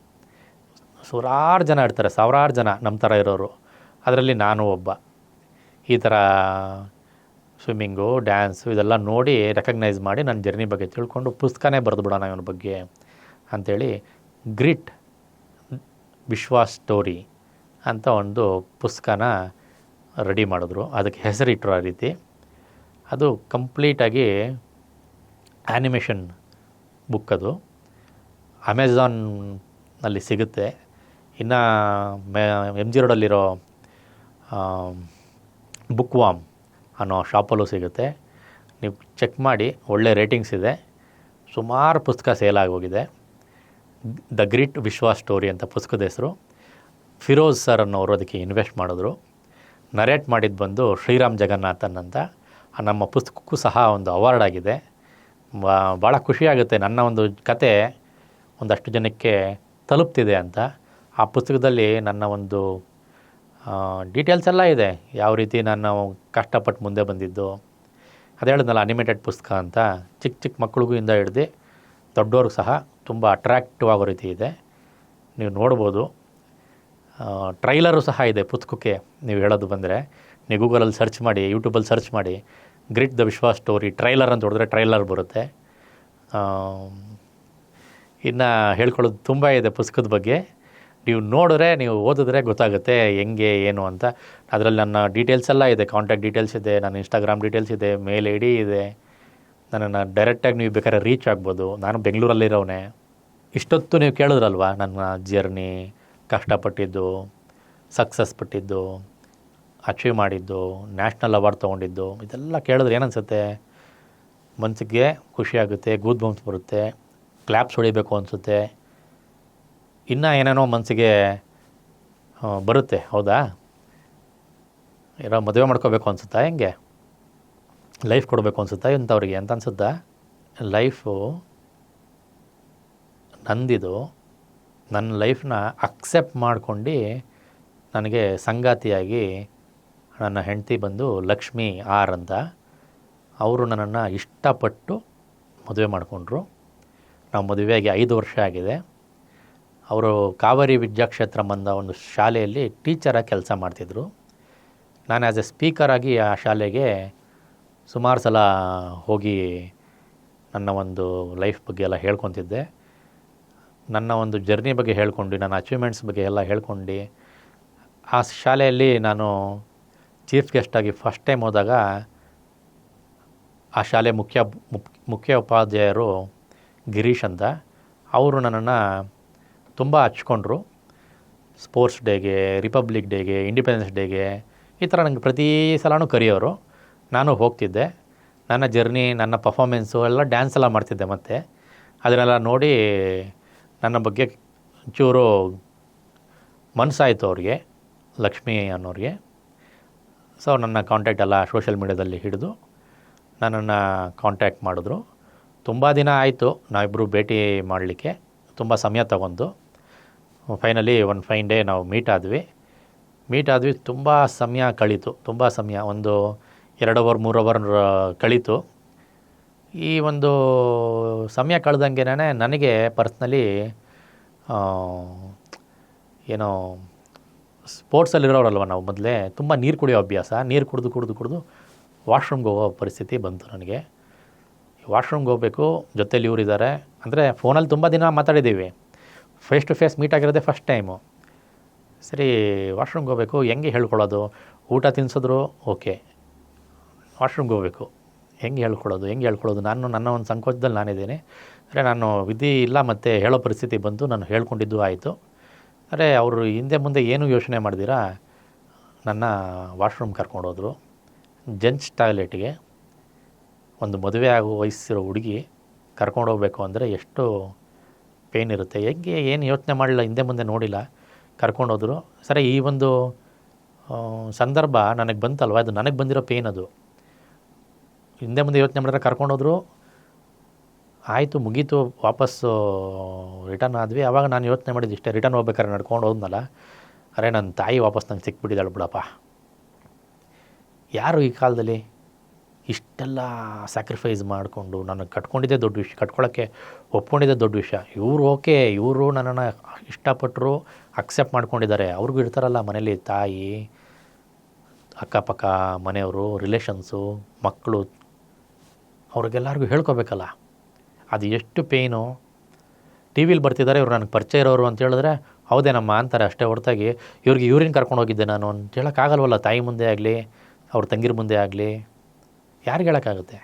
ಸಾವಿರಾರು ಜನ ಇರ್ತಾರೆ, ಸಾವಿರಾರು ಜನ ನಮ್ಮ ಥರ ಇರೋರು. ಅದರಲ್ಲಿ ನಾನು ಒಬ್ಬ. ಈ ಥರ ಸ್ವಿಮ್ಮಿಂಗು, ಡ್ಯಾನ್ಸು ಇದೆಲ್ಲ ನೋಡಿ ರೆಕಗ್ನೈಸ್ ಮಾಡಿ ನನ್ನ ಜರ್ನಿ ಬಗ್ಗೆ ತಿಳ್ಕೊಂಡು ಪುಸ್ತಕನೇ ಬರೆದುಬಿಡೋಣ ಇವನ ಬಗ್ಗೆ ಅಂಥೇಳಿ ಗ್ರಿಟ್ ವಿಶ್ವಾಸ್ ಸ್ಟೋರಿ ಅಂತ ಒಂದು ಪುಸ್ತಕನ ರೆಡಿ ಮಾಡಿದ್ರು. ಅದಕ್ಕೆ ಹೆಸರಿಟ್ಟರು ಆ ರೀತಿ. ಅದು ಕಂಪ್ಲೀಟಾಗಿ ಆ್ಯನಿಮೇಷನ್ ಬುಕ್. ಅದು ಅಮೆಝಾನ್ನಲ್ಲಿ ಸಿಗುತ್ತೆ. ಇನ್ನು MG ರೋಡಲ್ಲಿರೋ ಬುಕ್ ವಾಮ್ ಅನ್ನೋ ಶಾಪಲ್ಲೂ ಸಿಗುತ್ತೆ. ನೀವು ಚೆಕ್ ಮಾಡಿ, ಒಳ್ಳೆ ರೇಟಿಂಗ್ಸ್ ಇದೆ. ಸುಮಾರು ಪುಸ್ತಕ ಸೇಲ್ ಆಗೋಗಿದೆ. ದ ಗ್ರಿಟ್ ವಿಶ್ವಾಸ್ ಸ್ಟೋರಿ ಅಂತ ಪುಸ್ತಕದ ಹೆಸರು. ಫಿರೋಜ್ ಸರ್ ಅನ್ನೋರು ಅದಕ್ಕೆ ಇನ್ವೆಸ್ಟ್ ಮಾಡಿದ್ರು. ನರೇಟ್ ಮಾಡಿದ್ದು ಬಂದು ಶ್ರೀರಾಮ್ ಜಗನ್ನಾಥನ್ ಅಂತ. ನಮ್ಮ ಪುಸ್ತಕಕ್ಕೂ ಸಹ ಒಂದು ಅವಾರ್ಡ್ ಆಗಿದೆ. ಭಾಳ ಖುಷಿಯಾಗುತ್ತೆ ನನ್ನ ಒಂದು ಕತೆ ಒಂದಷ್ಟು ಜನಕ್ಕೆ ತಲುಪ್ತಿದೆ ಅಂತ. ಆ ಪುಸ್ತಕದಲ್ಲಿ ನನ್ನ ಒಂದು ಡೀಟೇಲ್ಸ್ ಎಲ್ಲ ಇದೆ, ಯಾವ ರೀತಿ ನಾನು ಕಷ್ಟಪಟ್ಟು ಮುಂದೆ ಬಂದಿದ್ದು. ಅದು ಹೇಳಿದ್ನಲ್ಲ, ಅನಿಮೇಟೆಡ್ ಪುಸ್ತಕ ಅಂತ. ಚಿಕ್ಕ ಚಿಕ್ಕ ಮಕ್ಕಳಿಗೂ ಇಂದ ಹಿಡ್ದು ದೊಡ್ಡವ್ರಿಗೆ ಸಹ ತುಂಬ ಅಟ್ರ್ಯಾಕ್ಟಿವ್ ಆಗೋ ರೀತಿ ಇದೆ. ನೀವು ನೋಡ್ಬೋದು. ಟ್ರೈಲರು ಸಹ ಇದೆ ಪುಸ್ತಕಕ್ಕೆ. ನೀವು ಹೇಳೋದು ಬಂದರೆ ನೀವು ಗೂಗಲಲ್ಲಿ ಸರ್ಚ್ ಮಾಡಿ, ಯೂಟ್ಯೂಬಲ್ಲಿ ಸರ್ಚ್ ಮಾಡಿ, grit the Vishwas story trailer ಅಂತ ಹೊಡೆದ್ರೆ ಟ್ರೈಲರ್ ಬರುತ್ತೆ. ಇನ್ನು ಹೇಳ್ಕೊಳ್ಳೋದು ತುಂಬ ಇದೆ ಪುಸ್ತಕದ ಬಗ್ಗೆ. ನೀವು ನೋಡಿದ್ರೆ, ನೀವು ಓದಿದ್ರೆ ಗೊತ್ತಾಗುತ್ತೆ ಹೆಂಗೆ ಏನು ಅಂತ. ಅದರಲ್ಲಿ ನನ್ನ ಡೀಟೇಲ್ಸ್ ಎಲ್ಲ ಇದೆ, ಕಾಂಟ್ಯಾಕ್ಟ್ ಡೀಟೇಲ್ಸ್ ಇದೆ, ನನ್ನ ಇನ್ಸ್ಟಾಗ್ರಾಮ್ ಡೀಟೇಲ್ಸ್ ಇದೆ, ಮೇಲ್ ID ಇದೆ. ನನ್ನನ್ನು ಡೈರೆಕ್ಟಾಗಿ ನೀವು ಬೇಕಾದ್ರೆ ರೀಚ್ ಆಗ್ಬೋದು. ನಾನು ಬೆಂಗಳೂರಲ್ಲಿರೋನೆ. ಇಷ್ಟೊತ್ತು ನೀವು ಕೇಳಿದ್ರಲ್ವ ನನ್ನ ಜರ್ನಿ, ಕಷ್ಟಪಟ್ಟಿದ್ದು, ಸಕ್ಸಸ್ ಪಟ್ಟಿದ್ದು, ಅಚೀವ್ ಮಾಡಿದ್ದು, ನ್ಯಾಷನಲ್ ಅವಾರ್ಡ್ ತೊಗೊಂಡಿದ್ದು, ಇದೆಲ್ಲ ಕೇಳಿದ್ರೆ ಏನನ್ಸುತ್ತೆ? ಮನಸ್ಸಿಗೆ ಖುಷಿಯಾಗುತ್ತೆ, ಗೂಸ್ ಬಂಪ್ಸ್ ಬರುತ್ತೆ, ಕ್ಲ್ಯಾಪ್ಸ್ ಹೊಡಿಬೇಕು ಅನಿಸುತ್ತೆ, ಇನ್ನೂ ಏನೇನೋ ಮನಸ್ಸಿಗೆ ಬರುತ್ತೆ. ಹೌದಾ? ಏನೋ ಮದುವೆ ಮಾಡ್ಕೋಬೇಕು ಅನಿಸುತ್ತಾ? ಹೆಂಗೆ ಲೈಫ್ ಕೊಡಬೇಕು ಅನಿಸುತ್ತಾ ಇಂಥವ್ರಿಗೆ ಅಂತ ಅನಿಸುತ್ತಾ? ಲೈಫು ನಂದಿದು. ನನ್ನ ಲೈಫ್ನ ಅಕ್ಸೆಪ್ಟ್ ಮಾಡ್ಕೊಂಡು ನನಗೆ ಸಂಗಾತಿಯಾಗಿ ನನ್ನ ಹೆಂಡತಿ ಬಂದು ಲಕ್ಷ್ಮಿ ಆರ್ ಅಂತ. ಅವರು ನನ್ನನ್ನು ಇಷ್ಟಪಟ್ಟು ಮದುವೆ ಮಾಡಿಕೊಂಡ್ರು. ನಾವು ಮದುವೆಯಾಗಿ 5 ವರ್ಷ ಆಗಿದೆ. ಅವರು ಕಾವೇರಿ ವಿದ್ಯಾಕ್ಷೇತ್ರಂ ಅಂದ ಒಂದು ಶಾಲೆಯಲ್ಲಿ ಟೀಚರಾಗಿ ಕೆಲಸ ಮಾಡ್ತಿದ್ರು. ನಾನು ಆ್ಯಸ್ ಎ ಸ್ಪೀಕರಾಗಿ ಆ ಶಾಲೆಗೆ ಸುಮಾರು ಸಲ ಹೋಗಿ ನನ್ನ ಒಂದು ಲೈಫ್ ಬಗ್ಗೆ ಎಲ್ಲ ಹೇಳ್ಕೊತಿದ್ದೆ. ನನ್ನ ಒಂದು ಜರ್ನಿ ಬಗ್ಗೆ ಹೇಳ್ಕೊಂಡು, ನನ್ನ ಅಚೀವ್ಮೆಂಟ್ಸ್ ಬಗ್ಗೆ ಎಲ್ಲ ಹೇಳ್ಕೊಂಡು, ಆ ಶಾಲೆಯಲ್ಲಿ ನಾನು ಚೀಫ್ ಗೆಸ್ಟಾಗಿ ಫಸ್ಟ್ ಟೈಮ್ ಹೋದಾಗ ಆ ಶಾಲೆ ಮುಖ್ಯ ಉಪಾಧ್ಯಾಯರು ಗಿರೀಶ್ ಅಂತ, ಅವರು ನನ್ನನ್ನು ತುಂಬ ಹಚ್ಕೊಂಡ್ರು. ಸ್ಪೋರ್ಟ್ಸ್ ಡೇಗೆ, ರಿಪಬ್ಲಿಕ್ ಡೇಗೆ, ಇಂಡಿಪೆಂಡೆನ್ಸ್ ಡೇಗೆ, ಈ ಥರ ನನಗೆ ಪ್ರತಿ ಸಲನೂ ಕರೆಯೋರು. ನಾನು ಹೋಗ್ತಿದ್ದೆ. ನನ್ನ ಜರ್ನಿ, ನನ್ನ ಪರ್ಫಾಮೆನ್ಸು ಎಲ್ಲ ಡ್ಯಾನ್ಸ್ ಎಲ್ಲ ಮಾಡ್ತಿದ್ದೆ. ಮತ್ತು ಅದನ್ನೆಲ್ಲ ನೋಡಿ ನನ್ನ ಬಗ್ಗೆ ಚೂರು ಮನಸ್ಸಾಯಿತು ಅವ್ರಿಗೆ, ಲಕ್ಷ್ಮಿ ಅನ್ನೋರಿಗೆ. ಸೊ ನನ್ನ ಕಾಂಟ್ಯಾಕ್ಟ್ ಎಲ್ಲ ಸೋಷಿಯಲ್ ಮೀಡ್ಯಾದಲ್ಲಿ ಹಿಡಿದು ನನ್ನನ್ನು ಕಾಂಟ್ಯಾಕ್ಟ್ ಮಾಡಿದ್ರು. ತುಂಬ ದಿನ ಆಯಿತು ನಾವಿಬ್ಬರು ಭೇಟಿ ಮಾಡಲಿಕ್ಕೆ, ತುಂಬ ಸಮಯ ತಗೊಂಡು ಫೈನಲಿ ಒಂದು ಫೈನ್ ಡೇ ನಾವು ಮೀಟ್ ಆದ್ವಿ. ತುಂಬ ಸಮಯ ಕಳೀತು, ತುಂಬ ಸಮಯ, ಒಂದು 2 ಅವರ್ 3 ಅವರ್ ಕಳೀತು. ಈ ಒಂದು ಸಮಯ ಕಳೆದಂಗೆ ನನಗೆ ಪರ್ಸ್ನಲಿ ಏನೋ ಸ್ಪೋರ್ಟ್ಸಲ್ಲಿರೋರಲ್ವ ನಾವು, ಮೊದಲೇ ತುಂಬ ನೀರು ಕುಡಿಯೋ ಅಭ್ಯಾಸ. ನೀರು ಕುಡಿದು ವಾಶ್ರೂಮ್ಗೆ ಹೋಗೋ ಪರಿಸ್ಥಿತಿ ಬಂತು ನನಗೆ. ವಾಶ್ರೂಮ್ಗೆ ಹೋಗಬೇಕು, ಜೊತೇಲಿ ಇವರಿದ್ದಾರೆ. ಅಂದರೆ ಫೋನಲ್ಲಿ ತುಂಬ ದಿನ ಮಾತಾಡಿದ್ದೀವಿ, ಫೇಸ್ ಟು ಫೇಸ್ ಮೀಟ್ ಆಗಿರೋದೇ ಫಸ್ಟ್ ಟೈಮು. ಸರಿ, ವಾಶ್ರೂಮ್ಗೆ ಹೋಗಬೇಕು, ಹೆಂಗೆ ಹೇಳ್ಕೊಳ್ಳೋದು? ಊಟ ತಿನ್ಸಿದ್ರು ಓಕೆ, ವಾಶ್ರೂಮ್ಗೆ ಹೋಗಬೇಕು, ಹೆಂಗೆ ಹೇಳ್ಕೊಳ್ಳೋದು? ನನ್ನ ಒಂದು ಸಂಕೋಚದಲ್ಲಿ ನಾನಿದ್ದೀನಿ. ಅಂದರೆ ನಾನು ವಿಧಿ ಇಲ್ಲ ಮತ್ತು ಹೇಳೋ ಪರಿಸ್ಥಿತಿ ಬಂತು. ನಾನು ಹೇಳ್ಕೊಂಡಿದ್ದು ಆಯಿತು. ಅರೆ ಅವರು ಹಿಂದೆ ಮುಂದೆ ಏನೂ ಯೋಚನೆ ಮಾಡ್ದಿರಾ ನನ್ನ ವಾಶ್ರೂಮ್ ಕರ್ಕೊಂಡೋದ್ರು. ಜೆಂಟ್ಸ್ ಟಾಯ್ಲೆಟ್ಗೆ ಒಂದು ಮದುವೆ ಆಗೋ ವಯಸ್ಸಿರೋ ಹುಡುಗಿ ಕರ್ಕೊಂಡೋಗ್ಬೇಕು ಅಂದರೆ ಎಷ್ಟು ಪೇಯ್ನ್ ಇರುತ್ತೆ. ಏನು ಯೋಚನೆ ಮಾಡಲಿಲ್ಲ, ಹಿಂದೆ ಮುಂದೆ ನೋಡಿಲ್ಲ, ಕರ್ಕೊಂಡೋದ್ರು. ಸರಿ, ಈ ಒಂದು ಸಂದರ್ಭ ನನಗೆ ಬಂತಲ್ವ, ಅದು ನನಗೆ ಬಂದಿರೋ ಪೇಯ್ನ್. ಅದು ಹಿಂದೆ ಮುಂದೆ ಯೋಚನೆ ಮಾಡಿದ್ರೆ ಕರ್ಕೊಂಡೋದ್ರು, ಆಯಿತು, ಮುಗೀತು, ವಾಪಸ್ಸು ರಿಟರ್ನ್ ಆದ್ವಿ. ಆವಾಗ ನಾನು ಯೋಚನೆ ಮಾಡಿದ್ದು ಇಷ್ಟೇ, ರಿಟರ್ನ್ ಹೋಗ್ಬೇಕಾದ್ರೆ ನಡ್ಕೊಂಡು ಹೋದ್ನಲ್ಲ, ಅರೆ ನನ್ನ ತಾಯಿ ವಾಪಸ್ ನಂಗೆ ಸಿಕ್ಬಿಟ್ಟಿದ್ದಾಳೆ ಬಿಡಪ್ಪ. ಯಾರು ಈ ಕಾಲದಲ್ಲಿ ಇಷ್ಟೆಲ್ಲ ಸ್ಯಾಕ್ರಿಫೈಸ್ ಮಾಡಿಕೊಂಡು ನನಗೆ ಕಟ್ಕೊಂಡಿದ್ದೇ ದೊಡ್ಡ ವಿಷಯ, ಕಟ್ಕೊಳ್ಳೋಕ್ಕೆ ಒಪ್ಕೊಂಡಿದ್ದೇ ದೊಡ್ಡ ವಿಷಯ. ಇವರು ನನ್ನನ್ನು ಇಷ್ಟಪಟ್ಟರು, ಅಕ್ಸೆಪ್ಟ್ ಮಾಡ್ಕೊಂಡಿದ್ದಾರೆ. ಅವ್ರಿಗೂ ಇರ್ತಾರಲ್ಲ ಮನೇಲಿ ತಾಯಿ, ಅಕ್ಕಪಕ್ಕ ಮನೆಯವರು, ರಿಲೇಷನ್ಸು, ಮಕ್ಕಳು, ಅವ್ರಿಗೆಲ್ಲರಿಗೂ ಹೇಳ್ಕೊಬೇಕಲ್ಲ. ಅದು ಎಷ್ಟು ಪೇಯ್ನು. ಟಿ ವಿಲಿ ಬರ್ತಿದ್ದಾರೆ, ಇವ್ರು ನನಗೆ ಪರಿಚಯ ಇರೋರು ಅಂತ ಹೇಳಿದ್ರೆ ಹೌದೇನಮ್ಮ ಅಂತಾರೆ ಅಷ್ಟೇ ಹೊರತಾಗಿ ಇವ್ರಿಗೆ ಯೂರಿನ್ ಕರ್ಕೊಂಡು ಹೋಗಿದ್ದೆ ನಾನು ಅಂತ ಹೇಳೋಕ್ಕಾಗಲ್ವಲ್ಲ. ತಾಯಿ ಮುಂದೆ ಆಗಲಿ, ಅವ್ರ ತಂಗಿರ ಮುಂದೆ ಆಗಲಿ, ಯಾರಿಗೆ ಹೇಳೋಕ್ಕಾಗುತ್ತೆ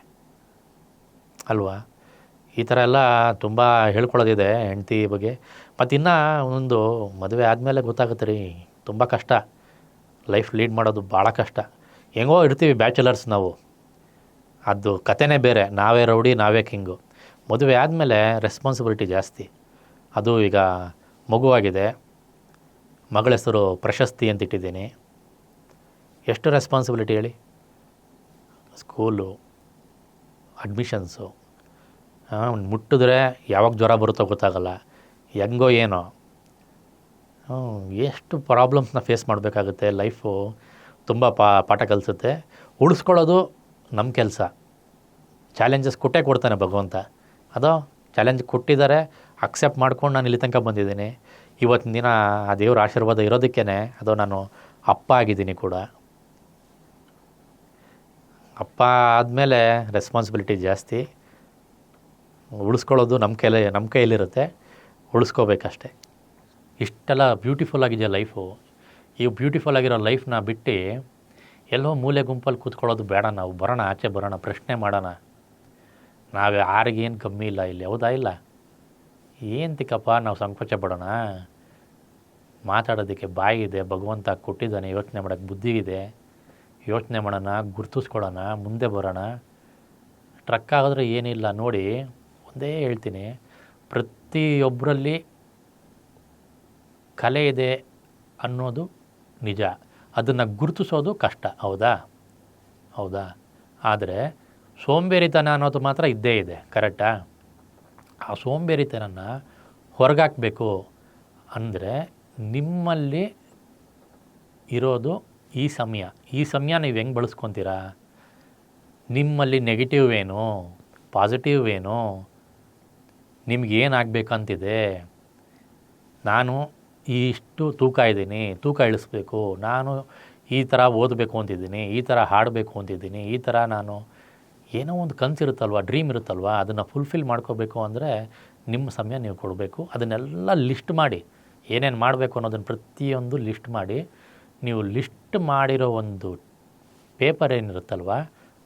ಅಲ್ವಾ? ಈ ಥರ ಎಲ್ಲ ತುಂಬ ಹೇಳ್ಕೊಳ್ಳೋದಿದೆ ಹೆಂಡ್ತಿ ಬಗ್ಗೆ. ಮತ್ತು ಇನ್ನೂ ಒಂದು ಮದುವೆ ಆದಮೇಲೆ ಗೊತ್ತಾಗುತ್ತೆ ರೀ, ತುಂಬ ಕಷ್ಟ. ಲೈಫ್ ಲೀಡ್ ಮಾಡೋದು ಭಾಳ ಕಷ್ಟ. ಹೆಂಗೋ ಇರ್ತೀವಿ ಬ್ಯಾಚುಲರ್ಸ್ ನಾವು, ಅದು ಕತೆನೇ ಬೇರೆ. ನಾವೇ ರೌಡಿ, ನಾವೇ ಕಿಂಗು. ಮದುವೆ ಆದಮೇಲೆ ರೆಸ್ಪಾನ್ಸಿಬಿಲಿಟಿ ಜಾಸ್ತಿ. ಅದು ಈಗ ಮಗುವಾಗಿದೆ, ಮಗಳ ಹೆಸರು ಪ್ರಶಸ್ತಿ ಅಂತ ಇಟ್ಟಿದ್ದೀನಿ. ಎಷ್ಟು ರೆಸ್ಪಾನ್ಸಿಬಿಲಿಟಿ ಹೇಳಿ. ಸ್ಕೂಲು, ಅಡ್ಮಿಷನ್ಸು, ಮುಟ್ಟಿದ್ರೆ ಯಾವಾಗ ಜ್ವರ ಬರುತ್ತೋ ಗೊತ್ತಾಗಲ್ಲ, ಹೆಂಗೋ ಏನೋ, ಎಷ್ಟು ಪ್ರಾಬ್ಲಮ್ಸ್ನ ಫೇಸ್ ಮಾಡಬೇಕಾಗುತ್ತೆ. ಲೈಫು ತುಂಬ ಪಾಠ ಕಲಿಸುತ್ತೆ. ಉಳಿಸ್ಕೊಳ್ಳೋದು ನಮ್ಮ ಕೆಲಸ. ಚಾಲೆಂಜಸ್ ಕೊಡ್ತಾನೆ ಭಗವಂತ. ಅದೋ ಚಾಲೆಂಜ್ ಕೊಟ್ಟಿದ್ದಾರೆ, ಅಕ್ಸೆಪ್ಟ್ ಮಾಡ್ಕೊಂಡು ನಾನು ಇಲ್ಲಿ ತನಕ ಬಂದಿದ್ದೀನಿ. ಇವತ್ತಿನ ದಿನ ಆ ದೇವ್ರ ಆಶೀರ್ವಾದ ಇರೋದಕ್ಕೇ ಅದು ನಾನು ಅಪ್ಪ ಆಗಿದ್ದೀನಿ ಕೂಡ. ಅಪ್ಪ ಆದಮೇಲೆ ರೆಸ್ಪಾನ್ಸಿಬಿಲಿಟಿ ಜಾಸ್ತಿ. ಉಳಿಸ್ಕೊಳ್ಳೋದು ನಮ್ಮ ಕೈಯಲ್ಲಿರುತ್ತೆ, ಉಳಿಸ್ಕೋಬೇಕಷ್ಟೆ. ಇಷ್ಟೆಲ್ಲ ಬ್ಯೂಟಿಫುಲ್ ಆಗಿದೆಯಾ ಲೈಫು. ಈ ಬ್ಯೂಟಿಫುಲ್ ಆಗಿರೋ ಲೈಫ್ನ ಬಿಟ್ಟು ಎಲ್ಲೋ ಮೂಲೆ ಗುಂಪಲ್ಲಿ ಕೂತ್ಕೊಳ್ಳೋದು ಬೇಡ. ನಾವು ಬರೋಣ, ಆಚೆ ಬರೋಣ, ಪ್ರಶ್ನೆ ಮಾಡೋಣ. ನಾವು ಯಾರಿಗೇನು ಕಮ್ಮಿ ಇಲ್ಲ ಇಲ್ಲಿ, ಹೌದಾ? ಇಲ್ಲ, ಏನು ತಿಕ್ಕಪ್ಪ ನಾವು ಸಂಕೋಚ ಪಡೋಣ. ಮಾತಾಡೋದಕ್ಕೆ ಬಾಯಿ ಇದೆ, ಭಗವಂತ ಕೊಟ್ಟಿದ್ದಾನೆ. ಯೋಚನೆ ಮಾಡೋಕ್ಕೆ ಬುದ್ಧಿ ಇದೆ, ಯೋಚನೆ ಮಾಡೋಣ, ಗುರ್ತಿಸ್ಕೊಳ್ಳೋಣ, ಮುಂದೆ ಬರೋಣ. ಟ್ರಕ್ ಆಗಿದ್ರೆ ಏನಿಲ್ಲ. ನೋಡಿ, ಒಂದೇ ಹೇಳ್ತೀನಿ, ಪ್ರತಿಯೊಬ್ಬರಲ್ಲಿ ಕಲೆ ಇದೆ ಅನ್ನೋದು ನಿಜ. ಅದನ್ನು ಗುರುತಿಸೋದು ಕಷ್ಟ, ಹೌದಾ? ಆದರೆ ಸೋಂಬೇರಿತನ ಅನ್ನೋದು ಮಾತ್ರ ಇದ್ದೇ ಇದೆ, ಕರೆಕ್ಟಾ? ಆ ಸೋಂಬೇರಿತನನ್ನು ಹೊರಗಾಕಬೇಕು ಅಂದರೆ ನಿಮ್ಮಲ್ಲಿ ಇರೋದು ಈ ಸಮಯ. ಈ ಸಮಯ ನೀವು ಹೆಂಗೆ ಬಳಸ್ಕೊತೀರಾ? ನಿಮ್ಮಲ್ಲಿ ನೆಗೆಟಿವ್ ಏನು, ಪಾಸಿಟಿವ್ ಏನು, ನಿಮಗೇನಾಗಬೇಕಂತಿದೆ? ನಾನು ಇಷ್ಟು ತೂಕ ಇದ್ದೀನಿ, ತೂಕ ಇಳಿಸ್ಬೇಕು, ನಾನು ಈ ಥರ ಓದಬೇಕು ಅಂತಿದ್ದೀನಿ, ಈ ಥರ ಹಾಡಬೇಕು ಅಂತಿದ್ದೀನಿ, ಈ ಥರ ನಾನು ಏನೋ ಒಂದು ಕನಸಿರುತ್ತಲ್ವ, ಡ್ರೀಮ್ ಇರುತ್ತಲ್ವ, ಅದನ್ನು ಫುಲ್ಫಿಲ್ ಮಾಡ್ಕೋಬೇಕು ಅಂದರೆ ನಿಮ್ಮ ಸಮಯ ನೀವು ಕೊಡಬೇಕು. ಅದನ್ನೆಲ್ಲ ಲಿಸ್ಟ್ ಮಾಡಿ, ಏನೇನು ಮಾಡಬೇಕು ಅನ್ನೋದನ್ನು ಪ್ರತಿಯೊಂದು ಲಿಸ್ಟ್ ಮಾಡಿ, ನೀವು ಲಿಸ್ಟ್ ಮಾಡಿರೋ ಒಂದು ಪೇಪರ್ ಏನಿರುತ್ತಲ್ವ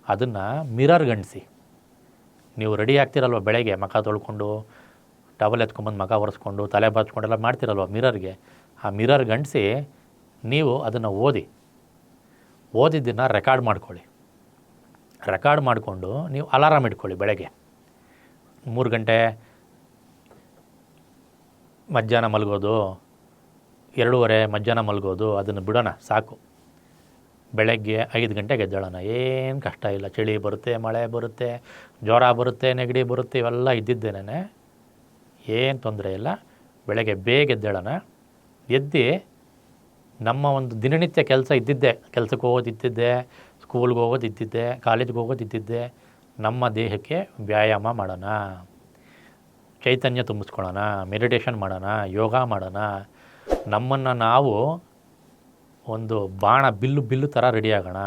ಅದನ್ನು ಮಿರರ್ ಗಣಿಸಿ. ನೀವು ರೆಡಿ ಆಗ್ತಿರಲ್ವ ಬೆಳಗ್ಗೆ, ಮುಖ ತೊಳ್ಕೊಂಡು ಟವಲ್ ಎತ್ಕೊಂಬಂದು ಮುಖ ಒರೆಸ್ಕೊಂಡು ತಲೆ ಬಾಚ್ಕೊಂಡೆಲ್ಲ ಮಾಡ್ತಿರಲ್ವ ಮಿರರ್ಗೆ, ಆ ಮಿರರ್ ಗಣಿಸಿ ನೀವು ಅದನ್ನು ಓದಿದ್ದನ್ನು ರೆಕಾರ್ಡ್ ಮಾಡ್ಕೊಳ್ಳಿ. ರೆಕಾರ್ಡ್ ಮಾಡಿಕೊಂಡು ನೀವು ಅಲಾರಾಮ್ ಇಟ್ಕೊಳ್ಳಿ. ಬೆಳಗ್ಗೆ 3 ಗಂಟೆ ಮಧ್ಯಾಹ್ನ ಮಲಗೋದು, 2:30 ಮಧ್ಯಾಹ್ನ ಮಲಗೋದು, ಅದನ್ನು ಬಿಡೋಣ ಸಾಕು. ಬೆಳಗ್ಗೆ 5 ಗಂಟೆಗೆ ಎದ್ದೇಳೋಣ. ಏನು ಕಷ್ಟ ಇಲ್ಲ. ಚಳಿ ಬರುತ್ತೆ, ಮಳೆ ಬರುತ್ತೆ, ಜ್ವರ ಬರುತ್ತೆ, ನೆಗಡಿ ಬರುತ್ತೆ, ಇವೆಲ್ಲ ಇದ್ದಿದ್ದೇನೆ, ಏನು ತೊಂದರೆ ಇಲ್ಲ. ಬೆಳಗ್ಗೆ ಬೇಗ ಎದ್ದೇಳೋಣ. ಎದ್ದು ನಮ್ಮ ಒಂದು ದಿನನಿತ್ಯ ಕೆಲಸ ಇದ್ದಿದ್ದೆ, ಕೆಲಸಕ್ಕೆ ಹೋಗೋದಿದ್ದಿದ್ದೆ, ಸ್ಕೂಲ್ಗೆ ಹೋಗೋದಿದ್ದಿದ್ದೆ, ಕಾಲೇಜ್ಗೆ ಹೋಗೋದಿದ್ದಿದ್ದೆ, ನಮ್ಮ ದೇಹಕ್ಕೆ ವ್ಯಾಯಾಮ ಮಾಡೋಣ, ಚೈತನ್ಯ ತುಂಬಿಸ್ಕೊಳ್ಳೋಣ, ಮೆಡಿಟೇಷನ್ ಮಾಡೋಣ, ಯೋಗ ಮಾಡೋಣ. ನಮ್ಮನ್ನು ನಾವು ಒಂದು ಬಿಲ್ಲು ಥರ ರೆಡಿ ಆಗೋಣ.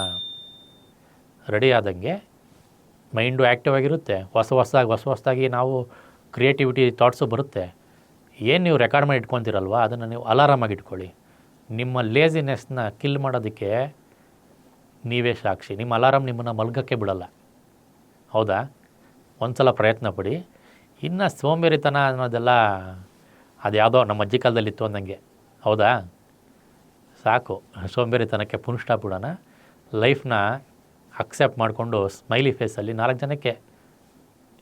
ರೆಡಿ ಆದಂಗೆ ಮೈಂಡು ಆ್ಯಕ್ಟಿವ್ ಆಗಿರುತ್ತೆ. ಹೊಸದಾಗಿ ನಾವು ಕ್ರಿಯೇಟಿವಿಟಿ ಥಾಟ್ಸು ಬರುತ್ತೆ. ಏನು ನೀವು ರೆಕಾರ್ಡ್ ಮಾಡಿ ಇಟ್ಕೊತೀರಲ್ವ ಅದನ್ನು ನೀವು ಅಲಾರಾಮಾಗಿ ಇಟ್ಕೊಳ್ಳಿ. ನಿಮ್ಮ ಲೇಜಿನೆಸ್ನ ಕಿಲ್ ಮಾಡೋದಕ್ಕೆ ನೀವೇ ಸಾಕ್ಷಿ. ನಿಮ್ಮ ಅಲಾರಾಮ್ ನಿಮ್ಮನ್ನು ಮಲ್ಗೋಕ್ಕೆ ಬಿಡಲ್ಲ. ಹೌದಾ? ಒಂದು ಸಲ ಪ್ರಯತ್ನ ಪಡಿ. ಇನ್ನು ಸೋಂಬೇರಿತನ ಅನ್ನೋದೆಲ್ಲ ಅದು ಯಾವುದೋ ನಮ್ಮ ಅಜ್ಜಿ ಕಾಲದಲ್ಲಿತ್ತು ಅಂದಂಗೆ. ಹೌದಾ? ಸಾಕು, ಸೋಂಬೇರಿತನಕ್ಕೆ ಪುನಃ ಸ್ಟಾಪ್ ಬಿಡೋಣ. ಲೈಫ್ನ ಅಕ್ಸೆಪ್ಟ್ ಮಾಡಿಕೊಂಡು ಸ್ಮೈಲಿ ಫೇಸಲ್ಲಿ 4 ಜನಕ್ಕೆ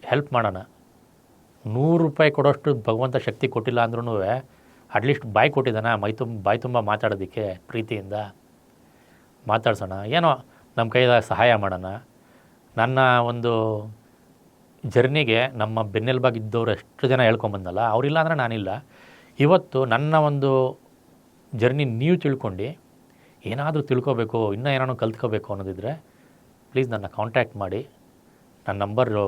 ಹೆಲ್ಪ್ ಮಾಡೋಣ. 100 ರೂಪಾಯಿ ಕೊಡೋಷ್ಟು ಭಗವಂತ ಶಕ್ತಿ ಕೊಟ್ಟಿಲ್ಲ ಅಂದ್ರೂ ಅಟ್ಲೀಸ್ಟ್ ಬಾಯಿ ಕೊಟ್ಟಿದ್ದಾನ, ಬಾಯಿ ತುಂಬ ಮಾತಾಡೋದಕ್ಕೆ ಪ್ರೀತಿಯಿಂದ ಮಾತಾಡ್ಸೋಣ. ಏನೋ ನಮ್ಮ ಕೈಯಲ್ಲಿ ಸಹಾಯ ಮಾಡೋಣ. ನನ್ನ ಒಂದು ಜರ್ನಿಗೆ ನಮ್ಮ ಬೆನ್ನೆಲುಬಾಗಿದ್ದವ್ರು ಎಷ್ಟು ಜನ ಹೇಳ್ಕೊಂಬಂದಲ್ಲ, ಅವರಿಲ್ಲ ಅಂದರೆ ನಾನಿಲ್ಲ. ಇವತ್ತು ನನ್ನ ಒಂದು ಜರ್ನಿ ನೀವು ತಿಳ್ಕೊಂಡು ಏನಾದರೂ ತಿಳ್ಕೊಬೇಕು, ಇನ್ನೂ ಏನಾದ್ರು ಕಲ್ತ್ಕೋಬೇಕು ಅನ್ನೋದಿದ್ರೆ ಪ್ಲೀಸ್ ನನ್ನ ಕಾಂಟ್ಯಾಕ್ಟ್ ಮಾಡಿ. ನನ್ನ ನಂಬರು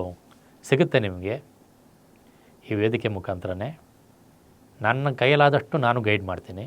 ಸಿಗುತ್ತೆ ನಿಮಗೆ ಈ ವೇದಿಕೆ ಮುಖಾಂತರನೇ. ನನ್ನ ಕೈಯಲ್ಲಾದಷ್ಟು ನಾನು ಗೈಡ್ ಮಾಡ್ತೀನಿ.